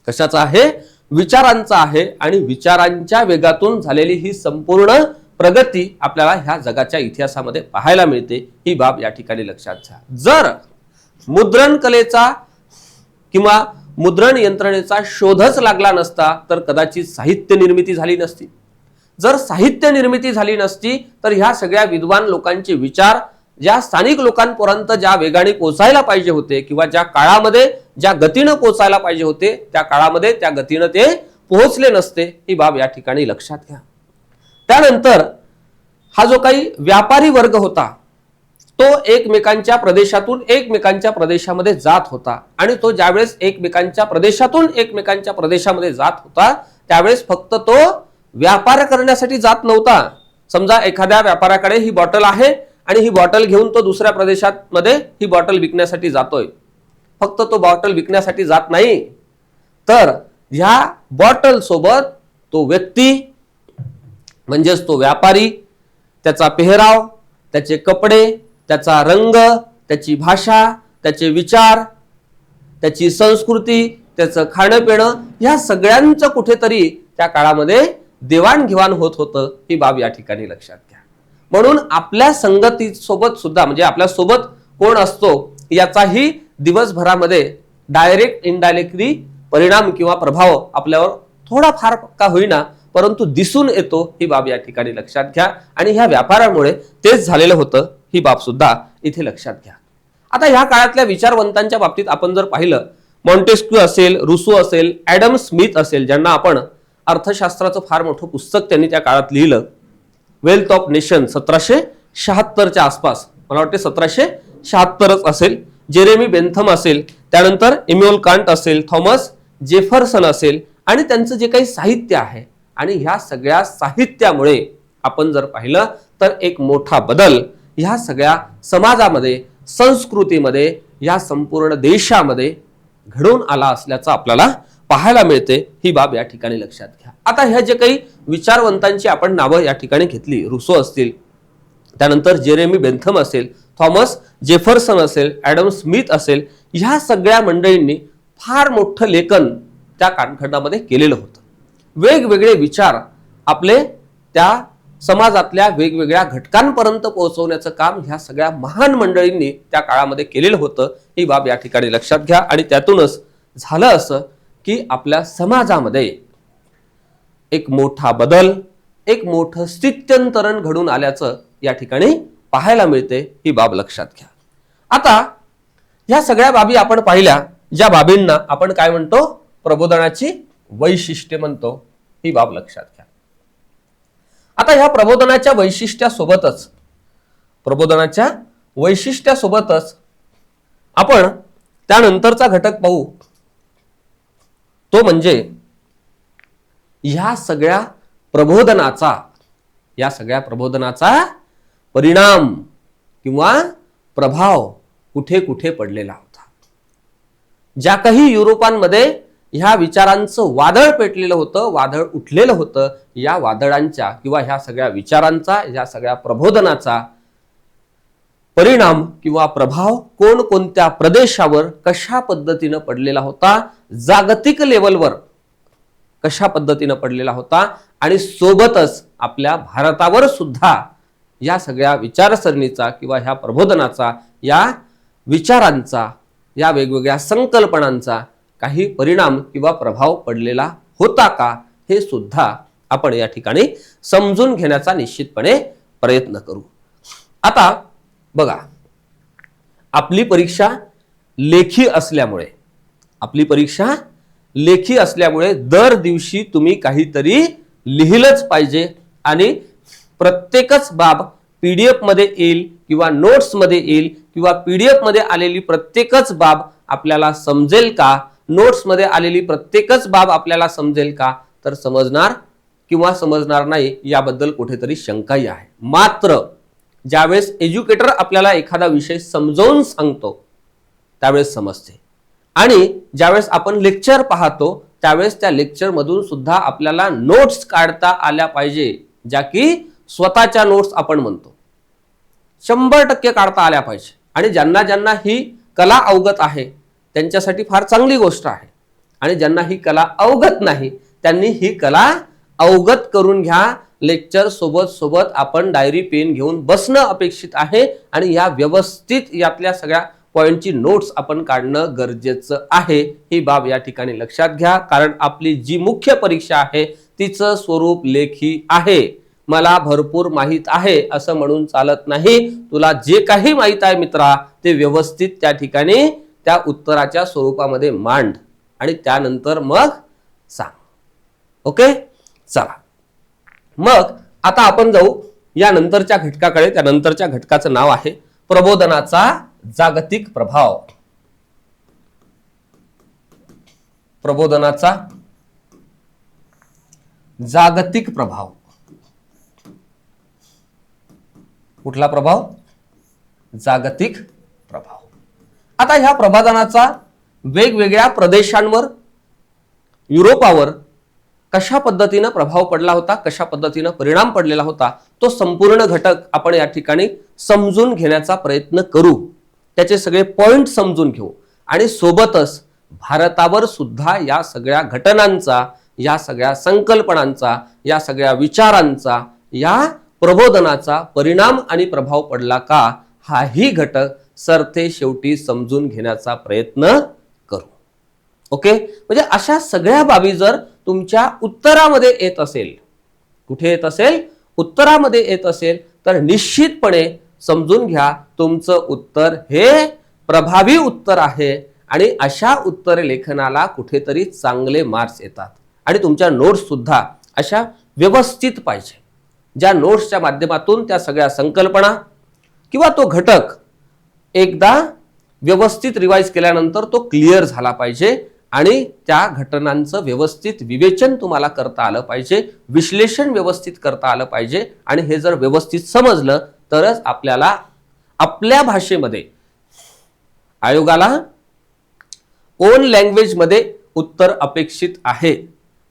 S1: कशाचा आहे? विचारांचा आहे. आणि विचारांच्या वेगातून झालेली ही संपूर्ण प्रगती आपल्याला ह्या जगाच्या इतिहासामध्ये पाहायला मिळते. ही बाब या ठिकाणी लक्षात घ्या. जर मुद्रण कलेचा किंवा मुद्रण यंत्रणेचा शोधच लागला नसता तर कदाचित साहित्य निर्मिती झाली नसती. जर साहित्य निर्मिती झाली नसती तर ह्या सगळ्या विद्वान लोकांचे विचार ज्या स्थानिक लोकांपर्यंत ज्या वेगाने पोहोचायला पाहिजे होते किंवा ज्या काळामध्ये ज्या गतीनं पोहोचायला पाहिजे होते त्या काळामध्ये त्या गतीनं ते पोहोचले नसते. ही बाब या ठिकाणी लक्षात घ्या. त्यानंतर हा जो काही व्यापारी वर्ग होता तो एकमेकांच्या प्रदेशातून एकमेकांच्या प्रदेशामध्ये जात होता. आणि तो ज्यावेळेस एकमेकांच्या प्रदेशातून एकमेकांच्या प्रदेशामध्ये जात होता त्यावेळेस फक्त तो व्यापार करण्यासाठी जात नव्हता. समजा एखाद्या व्यापाऱ्याकडे ही बॉटल आहे आणि ही बॉटल घेऊन तो दुसऱ्या प्रदेशामध्ये ही बॉटल विकण्यासाठी जातोय. फक्त तो बॉटल विकण्यासाठी जात नाही तर ह्या बॉटल सोबत तो व्यक्ती म्हणजेच तो व्यापारी, त्याचा पेहराव, त्याचे कपडे, त्याचा रंग, त्याची भाषा, त्याचे विचार, त्याची संस्कृती, त्याचं खाणं पिणं, ह्या सगळ्यांचं कुठेतरी त्या काळामध्ये देवाणघेवाण होत होतं. ही बाब या ठिकाणी लक्षात घ्या. म्हणून आपल्या संगतीसोबत सुद्धा म्हणजे आपल्या सोबत कोण असतो याचाही दिवसभरामध्ये डायरेक्ट इनडायरेक्टली परिणाम किंवा प्रभाव आपल्यावर थोडाफार का होईना परंतु दिसून येतो. ही बाब या ठिकाणी लक्षात घ्या. आणि ह्या व्यापारामुळे तेच झालेलं होतं. ही बाब सुद्धा इथे लक्षात घ्या. आता ह्या काळातल्या विचारवंतांच्या बाबतीत आपण जर पाहिलं, मॉन्टेस्क्यू असेल, रुसो असेल, ॲडम स्मिथ असेल, ज्यांना आपण अर्थशास्त्राचं फार मोठं पुस्तक त्यांनी त्या काळात लिहिलं, वेल्थ ऑफ नेशन 1776च्या आसपास, मला वाटते 1776च असेल. जेरेमी बेंथम असेल, त्यानंतर इमॅन्युअल कांट असेल, थॉमस जेफरसन असेल, आणि त्यांचं जे काही साहित्य आहे आणि ह्या सगळ्या साहित्यामुळे आपण जर पाहिलं तर एक मोठा बदल ह्या सगळ्या समाजामध्ये, संस्कृतीमध्ये, या संपूर्ण देशामध्ये घडून आला असल्याचं आपल्याला पाहायला मिळते. ही बाब या ठिकाणी लक्षात घ्या. आता ह्या जे काही विचारवंतांची आपण नावं या ठिकाणी घेतली, रुसो असतील, त्यानंतर जेरेमी बेंथम असेल, थॉमस जेफरसन असेल, ॲडम स्मिथ असेल, ह्या सगळ्या मंडळींनी फार मोठं लेखन त्या कालखंडामध्ये केलेलं होतं. वेगवेगळे विचार आपले त्या समाजातल्या वेगवेगळ्या घटकांपर्यंत पोहोचवण्याचं काम ह्या सगळ्या महान मंडळींनी त्या काळामध्ये केलेलं होतं. ही बाब या ठिकाणी लक्षात घ्या. आणि त्यातूनच झालं असं की आपल्या समाजामध्ये एक मोठा बदल, एक मोठं स्थित्यंतरण घडून आल्याचं या ठिकाणी पाहायला मिळते. ही बाब लक्षात घ्या. आता ह्या सगळ्या बाबी आपण पाहिल्या, ज्या बाबींना आपण काय म्हणतो, प्रबोधनाची वैशिष्ट्ये म्हणतो. ही बाब लक्षात घ्या. आता ह्या प्रबोधनाच्या वैशिष्ट्यासोबतच आपण त्यानंतरचा घटक पाहू, तो म्हणजे ह्या सगळ्या प्रबोधनाचा परिणाम किंवा प्रभाव कुठे कुठे पडलेला होता. ज्या काही युरोपांमध्ये ह्या विचारांचं वादळ पेटलेलं होतं, वादळ उठलेलं होतं, या वादळांच्या किंवा ह्या सगळ्या विचारांचा, ह्या सगळ्या प्रबोधनाचा परिणाम किंवा प्रभाव कोणकोणत्या प्रदेशावर कशा पद्धतीनं पडलेला होता, जागतिक लेवलवर कशा पद्धतीनं पडलेला होता, आणि सोबतच आपल्या भारतावर सुद्धा या सगळ्या विचारसरणीचा किंवा ह्या प्रबोधनाचा, या विचारांचा, या वेगवेगळ्या संकल्पनांचा काही परिणाम किंवा प्रभाव पडलेला होता का, हे सुद्धा आपण या ठिकाणी समजून घेण्याचा निश्चितपणे प्रयत्न करू. आता बघा, आपली परीक्षा लेखी असल्यामुळे दर दिवशी तुम्ही काहीतरी लिहिलंच पाहिजे, आणि प्रत्येकच बाब PDF मध्ये येईल किंवा नोट्स मध्ये येईल किंवा पीडीएफ मध्ये आलेली प्रत्येकच बाब आपल्याला समजेल का, नोट्स मध्ये आलेली प्रत्येकच बाब आपल्याला समजेल का, तर समजणार किंवा समजणार नाही याबद्दल कुठेतरी शंकाही आहे. मात्र ज्यावेळेस एज्युकेटर आपल्याला एखादा विषय समजावून सांगतो त्यावेळेस समजते, आणि ज्यावेळेस आपण लेक्चर पाहतो त्यावेळेस त्या लेक्चर मधून सुद्धा आपल्याला नोट्स काढता आल्या पाहिजे, ज्या की स्वतःच्या नोट्स आपण म्हणतो, 100% काढता आल्या पाहिजे. आणि ज्यांना ज्यांना ही कला अवगत आहे त्यांच्यासाठी फार चांगली गोष्ट आहे, आणि ज्यांना ही कला अवगत नाही त्यांनी ही कला अवगत करून घ्या. लेक्चर सोबत सोबत आपण डायरी पेन घेऊन बसणं अपेक्षित आहे, आणि या व्यवस्थित यातल्या सगळ्या पॉइंटची नोट्स आपण काढणं गरजेचं आहे. ही बाब या ठिकाणी लक्षात घ्या, कारण आपली जी मुख्य परीक्षा आहे तिचं स्वरूप लेखी आहे. मला भरपूर माहित आहे असं म्हणून चालत नाही. तुला जे काही माहित आहे मित्रा ते व्यवस्थित त्या ठिकाणी त्या उत्तराच्या स्वरूपामध्ये मांड, आणि त्यानंतर मग सांग. ओके, चला मग आता आपण जाऊ या नंतरच्या घटकाकडे. त्या नंतरच्या घटकाचं नाव आहे प्रबोधनाचा जागतिक प्रभाव. प्रबोधनाचा जागतिक प्रभाव. कुठला प्रभाव? जागतिक प्रभाव. आता ह्या प्रबोधनाचा वेगवेगळ्या प्रदेशांवर, युरोपावर कशा पद्धतीने प्रभाव पडला होता, कशा पद्धतीने परिणाम पडलेला होता, तो संपूर्ण घटक आपण या ठिकाणी समजून घेण्याचा प्रयत्न करू. त्याचे सगळे पॉइंट समजून घेऊ, आणि सोबतच भारतावर सुद्धा या सगळ्या घटनांचा, या सगळ्या संकल्पनांचा, या सगळ्या विचारांचा, या प्रबोधनाचा परिणाम आणि प्रभाव पडला का, हाही घटक सरते शेवटी समजून घेण्याचा प्रयत्न करू. ओके, म्हणजे अशा सगळ्या बाबी जर तुमच्या उत्तरामध्ये येत असेल, कुठे येत असेल? उत्तरामध्ये येत असेल, तर निश्चितपणे समजून घ्या तुमचं उत्तर हे प्रभावी उत्तर आहे, आणि अशा उत्तर लेखनाला कुठेतरी चांगले मार्क्स येतात. आणि तुमच्या नोट्स सुद्धा अशा व्यवस्थित पाहिजे, ज्या नोट्सच्या माध्यमातून त्या सगळ्या संकल्पना किंवा तो घटक एकदा व्यवस्थित रिवाइज केल्यानंतर तो क्लिअर झाला पाहिजे, आणि त्या घटनांचं व्यवस्थित विवेचन तुम्हाला करता आलं पाहिजे, विश्लेषण व्यवस्थित करता आलं पाहिजे. आणि हे जर व्यवस्थित समजलं तरच आपल्याला आपल्या भाषेमध्ये, आयोगाला ओन लँग्वेज मध्ये उत्तर अपेक्षित आहे.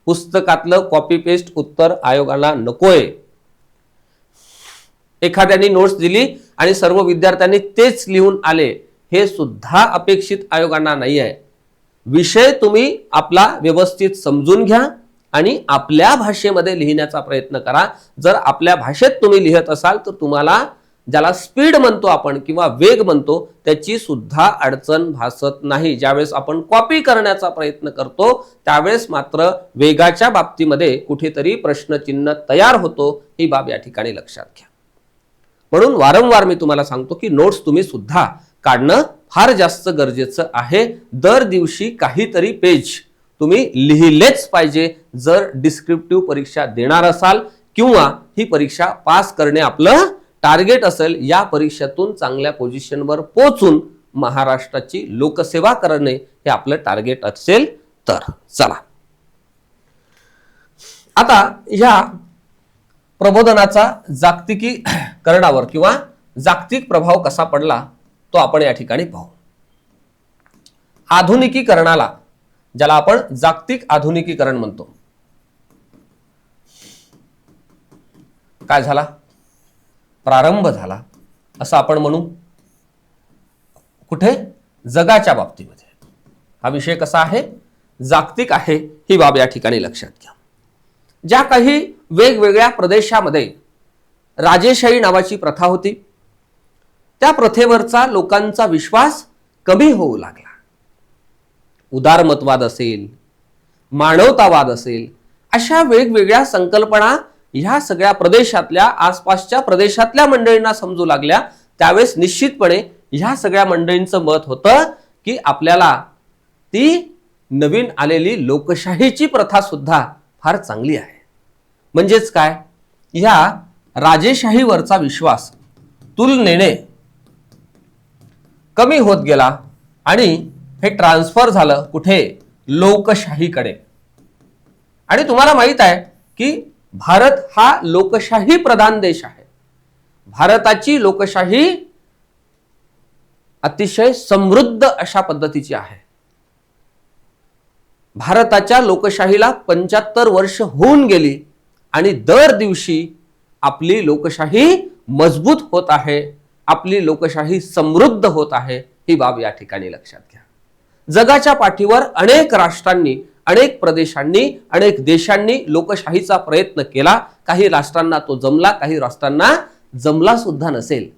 S1: पुस्तकातलं कॉपी पेस्ट उत्तर आयोगाला नकोय. एखाद्याने नोट्स दिली आणि सर्व विद्यार्थ्यांनी तेच लिहून आले, हे सुद्धा अपेक्षित आयोगांना नाही आहे. विषय तुम्ही आपला व्यवस्थित समजून घ्या आणि आपल्या भाषेमध्ये लिहिण्याचा प्रयत्न करा. जर आपल्या भाषेत तुम्ही लिहत असाल तर तुम्हाला, ज्याला स्पीड म्हणतो आपण किंवा वेग म्हणतो, त्याची सुद्धा अडचण भासत नाही. ज्यावेळेस आपण कॉपी करण्याचा प्रयत्न करतो त्यावेळेस मात्र वेगाच्या बाबतीमध्ये कुठेतरी प्रश्नचिन्ह तयार होतो. ही बाब या ठिकाणी लक्षात घ्या. म्हणून वारंवार मी तुम्हाला सांगतो की नोट्स तुम्ही सुद्धा काढणं फार जास्त गरजेचं आहे. दर दिवशी काहीतरी पेज तुम्ही लिहिलेच पाहिजे, जर डिस्क्रिप्टिव्ह परीक्षा देणार असाल किंवा ही परीक्षा पास करणे आपलं टार्गेट असेल. या परीक्षेतून चांगल्या पोझिशनवर पोहोचून महाराष्ट्राची लोकसेवा करणे हे आपलं टार्गेट असेल तर. चला आता या प्रबोधनाचा जागतिकीकरणावर किंवा जागतिक प्रभाव कसा पडला तो आपण या ठिकाणी पाहू. आधुनिकीकरणाला, ज्याला आपण जागतिक आधुनिकीकरण म्हणतो, काय झाला? प्रारंभ झाला असं आपण म्हणू. कुठे? जगाच्या बाबतीमध्ये. हा विषय कसा आहे? जागतिक आहे. ही बाब या ठिकाणी लक्षात घ्या. ज्या काही वेगवेगळ्या प्रदेशामध्ये राजेशाही नावाची प्रथा होती, त्या प्रथेवरचा लोकांचा विश्वास कमी होऊ लागला. उदारमतवाद असेल, मानवतावाद असेल, अशा वेगवेगळ्या संकल्पना ह्या सगळ्या प्रदेशातल्या, आसपासच्या प्रदेशातल्या मंडळींना समजू लागल्या. त्यावेळेस निश्चितपणे ह्या सगळ्या मंडळींचं मत होतं की आपल्याला ती नवीन आलेली लोकशाहीची प्रथा सुद्धा फार चांगली आहे. म्हणजेच काय? ह्या राजेशाहीवरचा विश्वास तुलनेने कमी होत गेला आणि हे ट्रान्सफर झालं कुठे? लोकशाहीकडे. आणि तुम्हाला माहित आहे की भारत हा लोकशाही प्रधान देश आहे. भारताची लोकशाही अतिशय समृद्ध अशा पद्धतीची आहे. भारताच्या लोकशाहीला 75 वर्ष होऊन गेली आणि दर दिवशी आपली लोकशाही मजबूत होत आहे, आपली लोकशाही समृद्ध होत आहे, ही बाब या ठिकाणी लक्षात घ्या. जगाच्या पाठीवर अनेक राष्ट्रांनी, अनेक प्रदेशांनी, अनेक देशांनी लोकशाहीचा प्रयत्न केला. काही राष्ट्रांना तो जमला, काही राष्ट्रांना जमला सुद्धा नसेल.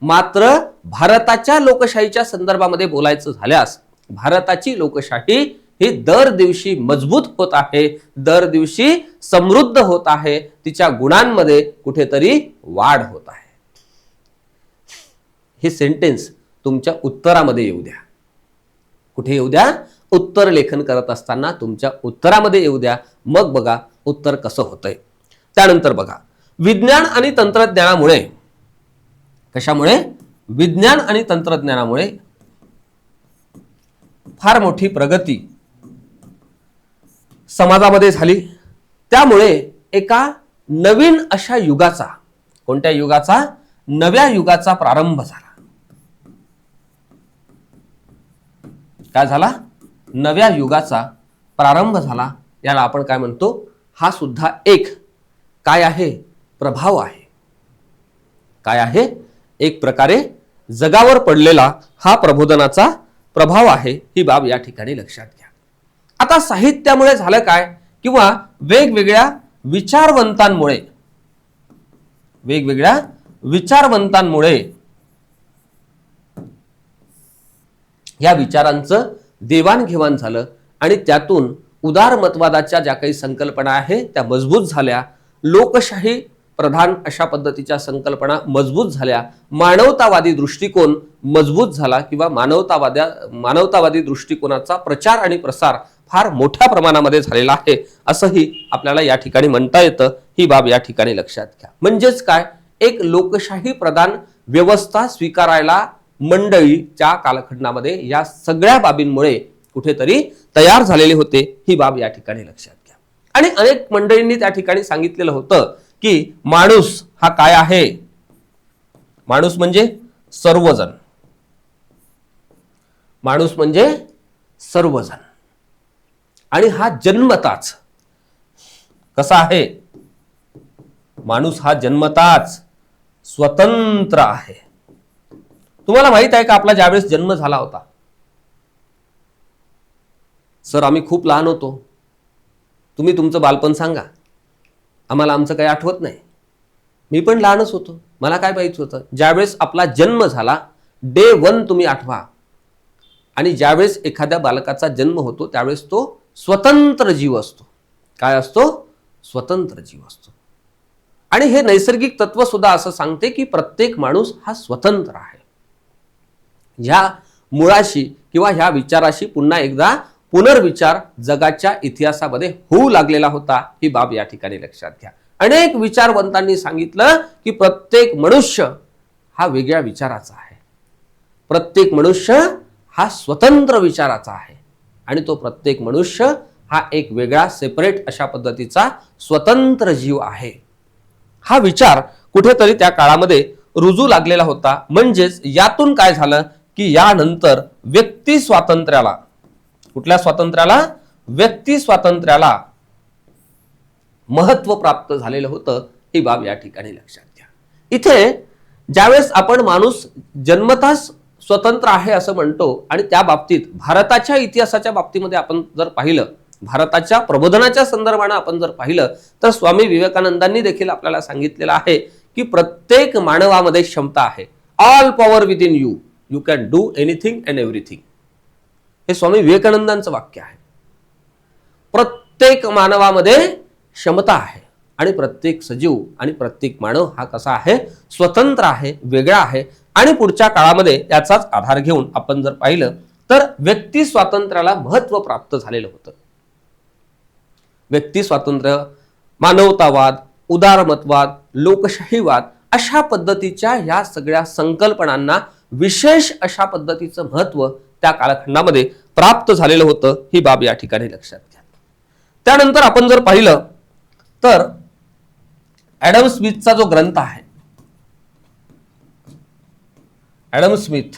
S1: मात्र भारताच्या लोकशाहीच्या संदर्भामध्ये बोलायचं झाल्यास भारताची लोकशाही ही दर दिवशी मजबूत होत आहे, दर दिवशी समृद्ध होत आहे, तिच्या गुणांमध्ये कुठेतरी वाढ होत आहे. हे सेंटेन्स तुमच्या उत्तरामध्ये येऊ द्या. कुठे येऊ द्या? उत्तर लेखन करत असताना तुमच्या उत्तरामध्ये येऊ द्या. मग बघा उत्तर कसं होतंय. त्यानंतर बघा, विज्ञान आणि तंत्रज्ञानामुळे, कशामुळे? विज्ञान आणि तंत्रज्ञानामुळे फार मोठी प्रगती समाजामध्ये झाली. त्यामुळे एका नवीन अशा युगाचा, कोणत्या युगाचा? नव्या युगाचा प्रारंभ झाला. काय झाला? नव्या युगाचा प्रारंभ झाला. याला आपण काय म्हणतो? हा सुद्धा एक काय आहे? प्रभाव आहे. काय आहे? एक प्रकारे जगावर पडलेला हा प्रबोधनाचा प्रभाव आहे. ही बाब या ठिकाणी लक्षात घ्या. आता साहित्यामुळे झालं काय? किंवा वेगवेगळ्या विचारवंतांमुळे, वेगवेगळ्या विचारवंतांमुळे या विचारांचं देवाणघेवाण झालं आणि त्यातून उदारमतवादाच्या ज्या काही संकल्पना आहेत त्या मजबूत झाल्या. लोकशाही प्रधान अशा पद्धतीच्या संकल्पना मजबूत झाल्या. मानवतावादी दृष्टिकोन मजबूत झाला किंवा मानवतावादी दृष्टिकोनाचा प्रचार आणि प्रसार फार मोठ्या प्रमाणामध्ये झालेला आहे, असंही आपल्याला या ठिकाणी म्हणता येतं. ही बाब या ठिकाणी लक्षात घ्या. म्हणजेच काय? एक लोकशाही प्रधान व्यवस्था स्वीकारायला मंडळीच्या कालखंडामध्ये या सगळ्या बाबींमुळे कुठेतरी तयार झालेले होते. ही बाब या ठिकाणी लक्षात घ्या. आणि अनेक मंडळींनी त्या ठिकाणी सांगितलेलं होतं की माणूस हा काय आहे? माणूस म्हणजे सर्वजण. माणूस म्हणजे सर्वजण. आणि हा जन्मताच कसा आहे? माणूस हा जन्मताच स्वतंत्र आहे. तुम्हाला माहित आहे का आपला ज्यावेळेस जन्म झाला होता, सर आम्ही खूप लहान होतो, तुम्ही तुमचं बालपण सांगा, आम्हाला आमचं काही आठवत नाही. मी पण लहानच होतो, मला काय पाहिजे होतं? ज्यावेळेस आपला जन्म झाला, डे 1 तुम्ही आठवा. आणि ज्यावेळेस एखाद्या बालकाचा जन्म होतो त्यावेळेस तो स्वतंत्र जीव असतो. काय असतो? स्वतंत्र जीव असतो. आणि हे नैसर्गिक तत्व सुद्धा असं सांगते की प्रत्येक माणूस हा स्वतंत्र आहे. ह्या मुळाशी किंवा ह्या विचाराशी पुन्हा एकदा पुनर्विचार जगाच्या इतिहासामध्ये होऊ लागलेला होता. ही बाब या ठिकाणी लक्षात घ्या. अनेक विचारवंतांनी सांगितलं की प्रत्येक मनुष्य हा वेगळ्या विचाराचा आहे, प्रत्येक मनुष्य हा स्वतंत्र विचाराचा आहे आणि तो प्रत्येक मनुष्य हा एक वेगळा सेपरेट अशा पद्धतीचा स्वतंत्र जीव आहे. हा विचार कुठेतरी त्या काळामध्ये रुजू लागलेला होता. म्हणजेच यातून काय झालं की यानंतर व्यक्ती स्वातंत्र्याला, कुठल्या स्वातंत्र्याला? व्यक्ती स्वातंत्र्याला महत्व प्राप्त झालेलं होतं. ही बाब या ठिकाणी लक्षात घ्या. इथे ज्यावेळेस आपण माणूस जन्मताच स्वतंत्र आहे असं म्हणतो आणि त्या बाबतीत भारताच्या इतिहासाच्या बाबतीमध्ये आपण जर पाहिलं, भारताच्या प्रबोधनाच्या संदर्भाने आपण जर पाहिलं तर स्वामी विवेकानंदांनी देखील आपल्याला सांगितलेलं आहे की प्रत्येक मानवामध्ये क्षमता आहे. All power with in you, you can do anything and everything. हे स्वामी विवेकानंदांचं वाक्य आहे. प्रत्येक मानवामध्ये क्षमता आहे आणि प्रत्येक सजीव आणि प्रत्येक मानव हा कसा आहे? स्वतंत्र आहे, वेगळा आहे. आणि पुढच्या काळामध्ये याचाच आधार घेऊन आपण जर पाहिलं तर व्यक्ती स्वातंत्र्याला महत्व प्राप्त झालेलं होतं. व्यक्ती स्वातंत्र्य, मानवतावाद, उदारमतवाद, लोकशाहीवाद अशा पद्धतीच्या ह्या सगळ्या संकल्पनांना विशेष अशा पद्धतीचं महत्व त्या कालखंडामध्ये प्राप्त झालेलं होतं, ही बाब या ठिकाणी लक्षात घ्या. त्यानंतर आपण जर पाहिलं तर ॲडम स्मिथचा जो ग्रंथ आहे, ॲडम स्मिथ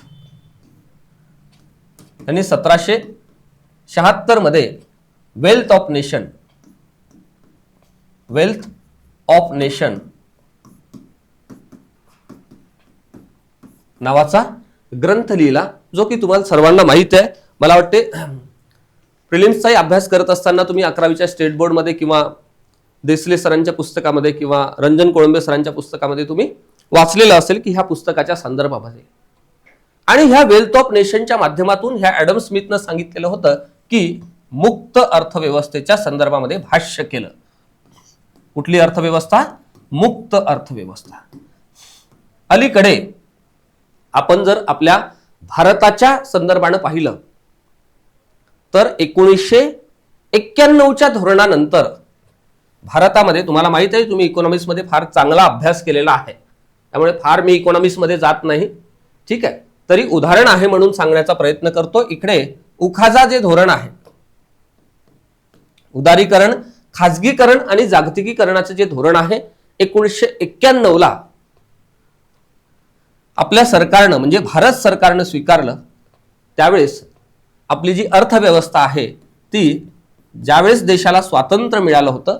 S1: यांनी 1776 मध्ये वेल्थ ऑफ नेशन नावाचा ग्रंथ लिहिला, जो की तुम्हाला सर्वांना माहित आहे. मला वाटते प्रिलिम्सचाही अभ्यास करत असताना तुम्ही 11वीच्या स्टेट बोर्डमध्ये किंवा देसले सरांच्या पुस्तकामध्ये किंवा रंजन कोळंबे सरांच्या पुस्तकामध्ये तुम्ही वाचलेलं असेल की ह्या पुस्तकाच्या संदर्भामध्ये. आणि ह्या वेल्थ ऑफ नेशनच्या माध्यमातून ह्या ॲडम स्मिथनं सांगितलेलं होतं की मुक्त अर्थव्यवस्थेच्या संदर्भामध्ये भाष्य केलं. कुठली अर्थव्यवस्था? मुक्त अर्थव्यवस्था. अलीकडे आपण जर आपल्या भारताच्या संदर्भाने पाहिलं तर 1991च्या धोरणानंतर भारतामध्ये, तुम्हाला माहित आहे तुम्ही इकॉनॉमिक्स मध्ये फार चांगला अभ्यास केलेला आहे, त्यामुळे फार मी इकॉनॉमिक्स मध्ये जात नाही, ठीक आहे, तरी उदाहरण आहे म्हणून सांगण्याचा प्रयत्न करतो. इकडे उखाजा जे धोरण आहे, उदारीकरण, खाजगीकरण आणि जागतिकीकरणाचे जे धोरण आहे, 1991ला आपल्या सरकारनं म्हणजे भारत सरकारनं स्वीकारलं. त्यावेळेस आपली जी अर्थव्यवस्था आहे ती ज्यावेळेस देशाला स्वातंत्र्य मिळालं होतं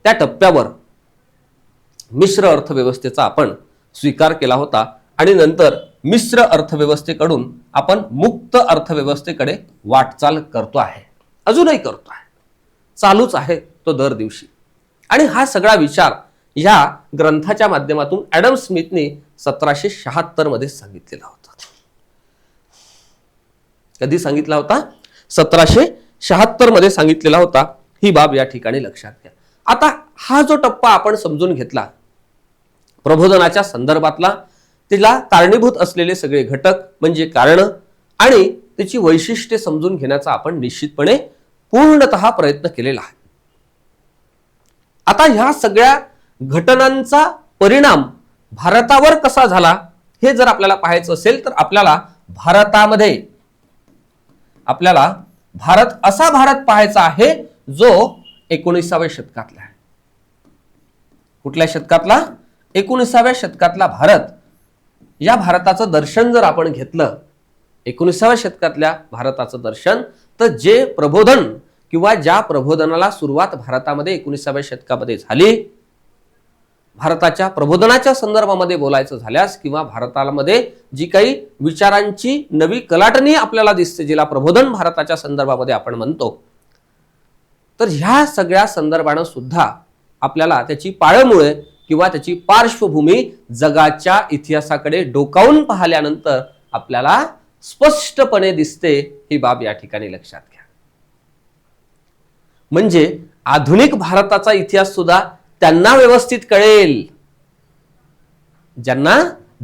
S1: त्या टप्प्यावर मिश्र अर्थव्यवस्थेचा आपण स्वीकार केला होता आणि नंतर मिश्र अर्थव्यवस्थेकडून आपण मुक्त अर्थव्यवस्थेकडे वाटचाल करतो आहे, अजूनही करतो आहे, चालूच आहे तो दर दिवशी. आणि हा सगळा विचार या ग्रंथाच्या माध्यमातून ॲडम स्मिथने 1776 मध्ये सांगितलेला होता. कधी सांगितला होता? 1776 मध्ये सांगितलेला होता. ही बाब या ठिकाणी लक्षात घ्या. आता हा जो टप्पा आपण समजून घेतला प्रबोधनाच्या संदर्भातला, तिला कारणीभूत असलेले सगळे घटक म्हणजे कारण आणि त्याची वैशिष्ट्ये समजून घेण्याचा आपण निश्चितपणे पूर्णतः प्रयत्न केलेला आहे. आता ह्या सगळ्या घटनांचा परिणाम भारतावर कसा झाला हे जर आपल्याला पाहायचं असेल तर आपल्याला भारत असा भारत पाहायचा आहे जो 19व्या शतकातला आहे. कुठल्या शतकातला? 19व्या शतकातला भारत. या भारताचं दर्शन जर आपण घेतलं, 19व्या शतकातल्या भारताचं दर्शन, तर जे प्रबोधन किंवा ज्या प्रबोधनाला सुरुवात भारतामध्ये 19व्या शतकामध्ये झाली, भारताच्या प्रबोधनाच्या संदर्भामध्ये बोलायचं झाल्यास किंवा भारतामध्ये जी काही विचारांची नवी कलाटणी आपल्याला दिसते, जिला प्रबोधन भारताच्या संदर्भामध्ये आपण म्हणतो, तर ह्या सगळ्या संदर्भानं सुद्धा आपल्याला त्याची पाळंमुळे किंवा त्याची पार्श्वभूमी जगाच्या इतिहासाकडे डोकावून पाहिल्यानंतर आपल्याला स्पष्टपणे दिसते. ही बाब या ठिकाणी लक्षात घ्या. म्हणजे आधुनिक भारताचा इतिहास सुद्धा त्यांना व्यवस्थित कळेल ज्यांना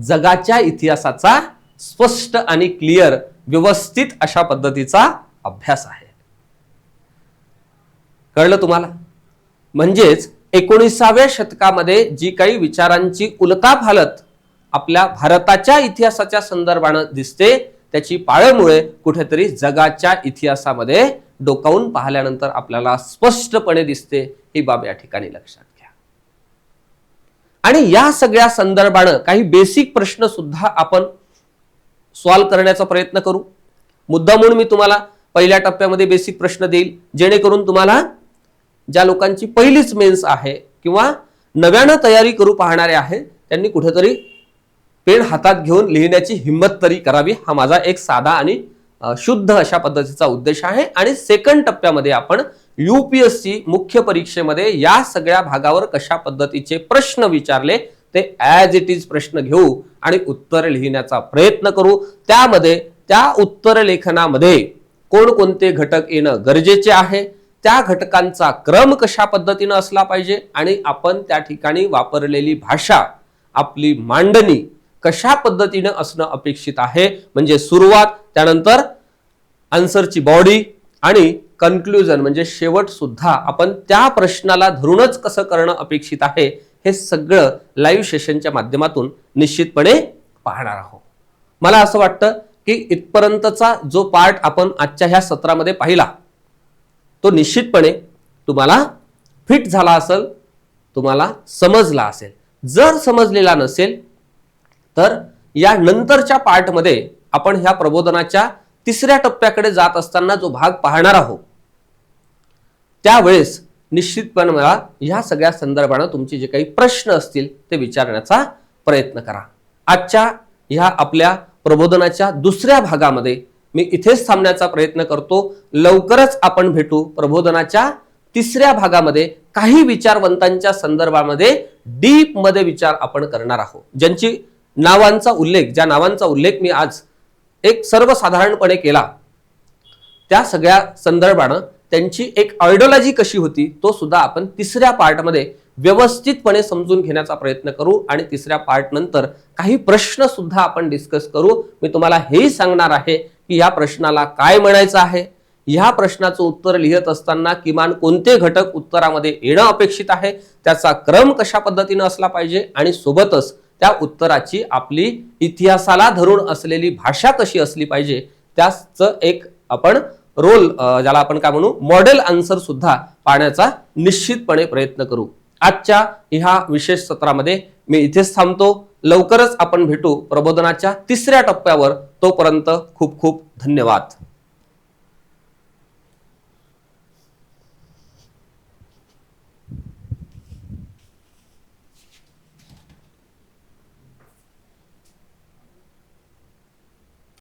S1: जगाच्या इतिहासाचा स्पष्ट आणि क्लिअर व्यवस्थित अशा पद्धतीचा अभ्यास आहे. कळलं तुम्हाला? म्हणजेच 19व्या शतकामध्ये जी काही विचारांची उलथापालथ आपल्या भारताच्या इतिहासाच्या संदर्भाने दिसते, त्याची पाळंमुळे कुठेतरी जगाच्या इतिहासामध्ये डोकावून पाहिल्यानंतर आपल्याला स्पष्टपणे दिसते. ही बाब या ठिकाणी लक्षात घ्या. आणि या सगळ्या संदर्भाने काही बेसिक प्रश्न सुद्धा आपण सॉल्व्ह करण्याचा प्रयत्न करू. मुद्दामून मी तुम्हाला पहिल्या टप्प्यामध्ये बेसिक प्रश्न देईल, जेणेकरून तुम्हाला ज्या लोकांची पहिलीच मेन्स आहे किंवा नव्यानं तयारी करू पाहणारे आहेत त्यांनी कुठेतरी पेन हातात घेऊन लिहिण्याची हिंमत तरी करावी. हा माझा एक साधा आणि शुद्ध अशा पद्धतीचा उद्देश आहे. आणि सेकंड टप्प्यामध्ये आपण UPSC मुख्य परीक्षेमध्ये या सगळ्या भागावर कशा पद्धतीचे प्रश्न विचारले ते ॲज इट इज प्रश्न घेऊ आणि उत्तर लिहिण्याचा प्रयत्न करू. त्यामध्ये त्या उत्तर लेखनामध्ये कोणकोणते घटक येणं गरजेचे आहे, त्या घटकांचा क्रम कशा पद्धतीने असला पाहिजे आणि आपण त्या ठिकाणी वापरलेली भाषा, आपली मांडणी कशा पद्धतीने असणं अपेक्षित आहे. म्हणजे सुरुवात, त्यानंतर आन्सरची बॉडी आणि कन्क्लुजन म्हणजे शेवट सुद्धा आपण त्या प्रश्नाला धरूनच कसं करणं अपेक्षित आहे, हे सगळं लाईव्ह सेशनच्या माध्यमातून निश्चितपणे पाहणार आहोत. मला असं वाटतं की इथपर्यंतचा जो पार्ट आपण आजच्या ह्या सत्रामध्ये पाहिला तो निश्चितपणे तुम्हाला फिट झाला असेल, तुम्हाला समजला असेल. जर समजलेला नसेल तर या नंतरच्या पार्टमध्ये आपण ह्या प्रबोधनाच्या तिसऱ्या टप्प्याकडे जात असताना जो भाग पाहणार आहोत त्यावेळेस निश्चितपणे मला ह्या सगळ्या संदर्भाने तुमचे जे काही प्रश्न असतील ते विचारण्याचा प्रयत्न करा. आजच्या ह्या आपल्या प्रबोधनाच्या दुसऱ्या भागामध्ये मी इथेच थांबण्याचा प्रयत्न करतो. लवकरच आपण भेटू प्रबोधनाच्या तिसऱ्या भागामध्ये. काही विचारवंतांच्या संदर्भामध्ये डीप मध्ये विचार आपण करणार आहोत, ज्यांची नावांचा उल्लेख, ज्या नावांचा उल्लेख मी आज एक सर्वसाधारणपणे केला, त्या सगळ्या संदर्भानं त्यांची एक आयडियोलॉजी कशी होती तो सुद्धा आपण तिसऱ्या पार्टमध्ये व्यवस्थितपणे समजून घेण्याचा प्रयत्न करू. आणि तिसऱ्या पार्ट नंतर काही प्रश्न सुद्धा आपण डिस्कस करू. मी तुम्हाला हेही सांगणार आहे की या प्रश्नाला काय म्हणायचं आहे, ह्या प्रश्नाचं उत्तर लिहित असताना किमान कोणते घटक उत्तरामध्ये येणं अपेक्षित आहे, त्याचा क्रम कशा पद्धतीने असला पाहिजे, आणि सोबतच त्या उत्तराची आपली इतिहासाला धरून असलेली भाषा कशी असली पाहिजे, त्याचं एक आपण रोल, ज्याला आपण काय म्हणू, मॉडेल आन्सर सुद्धा पाहण्याचा निश्चितपणे प्रयत्न करू. आजच्या ह्या विशेष सत्रामध्ये मी इथेच थांबतो. लवकरच आपण भेटू प्रबोधनाच्या तिसऱ्या टप्प्यावर. तोपर्यंत खूप खूप धन्यवाद.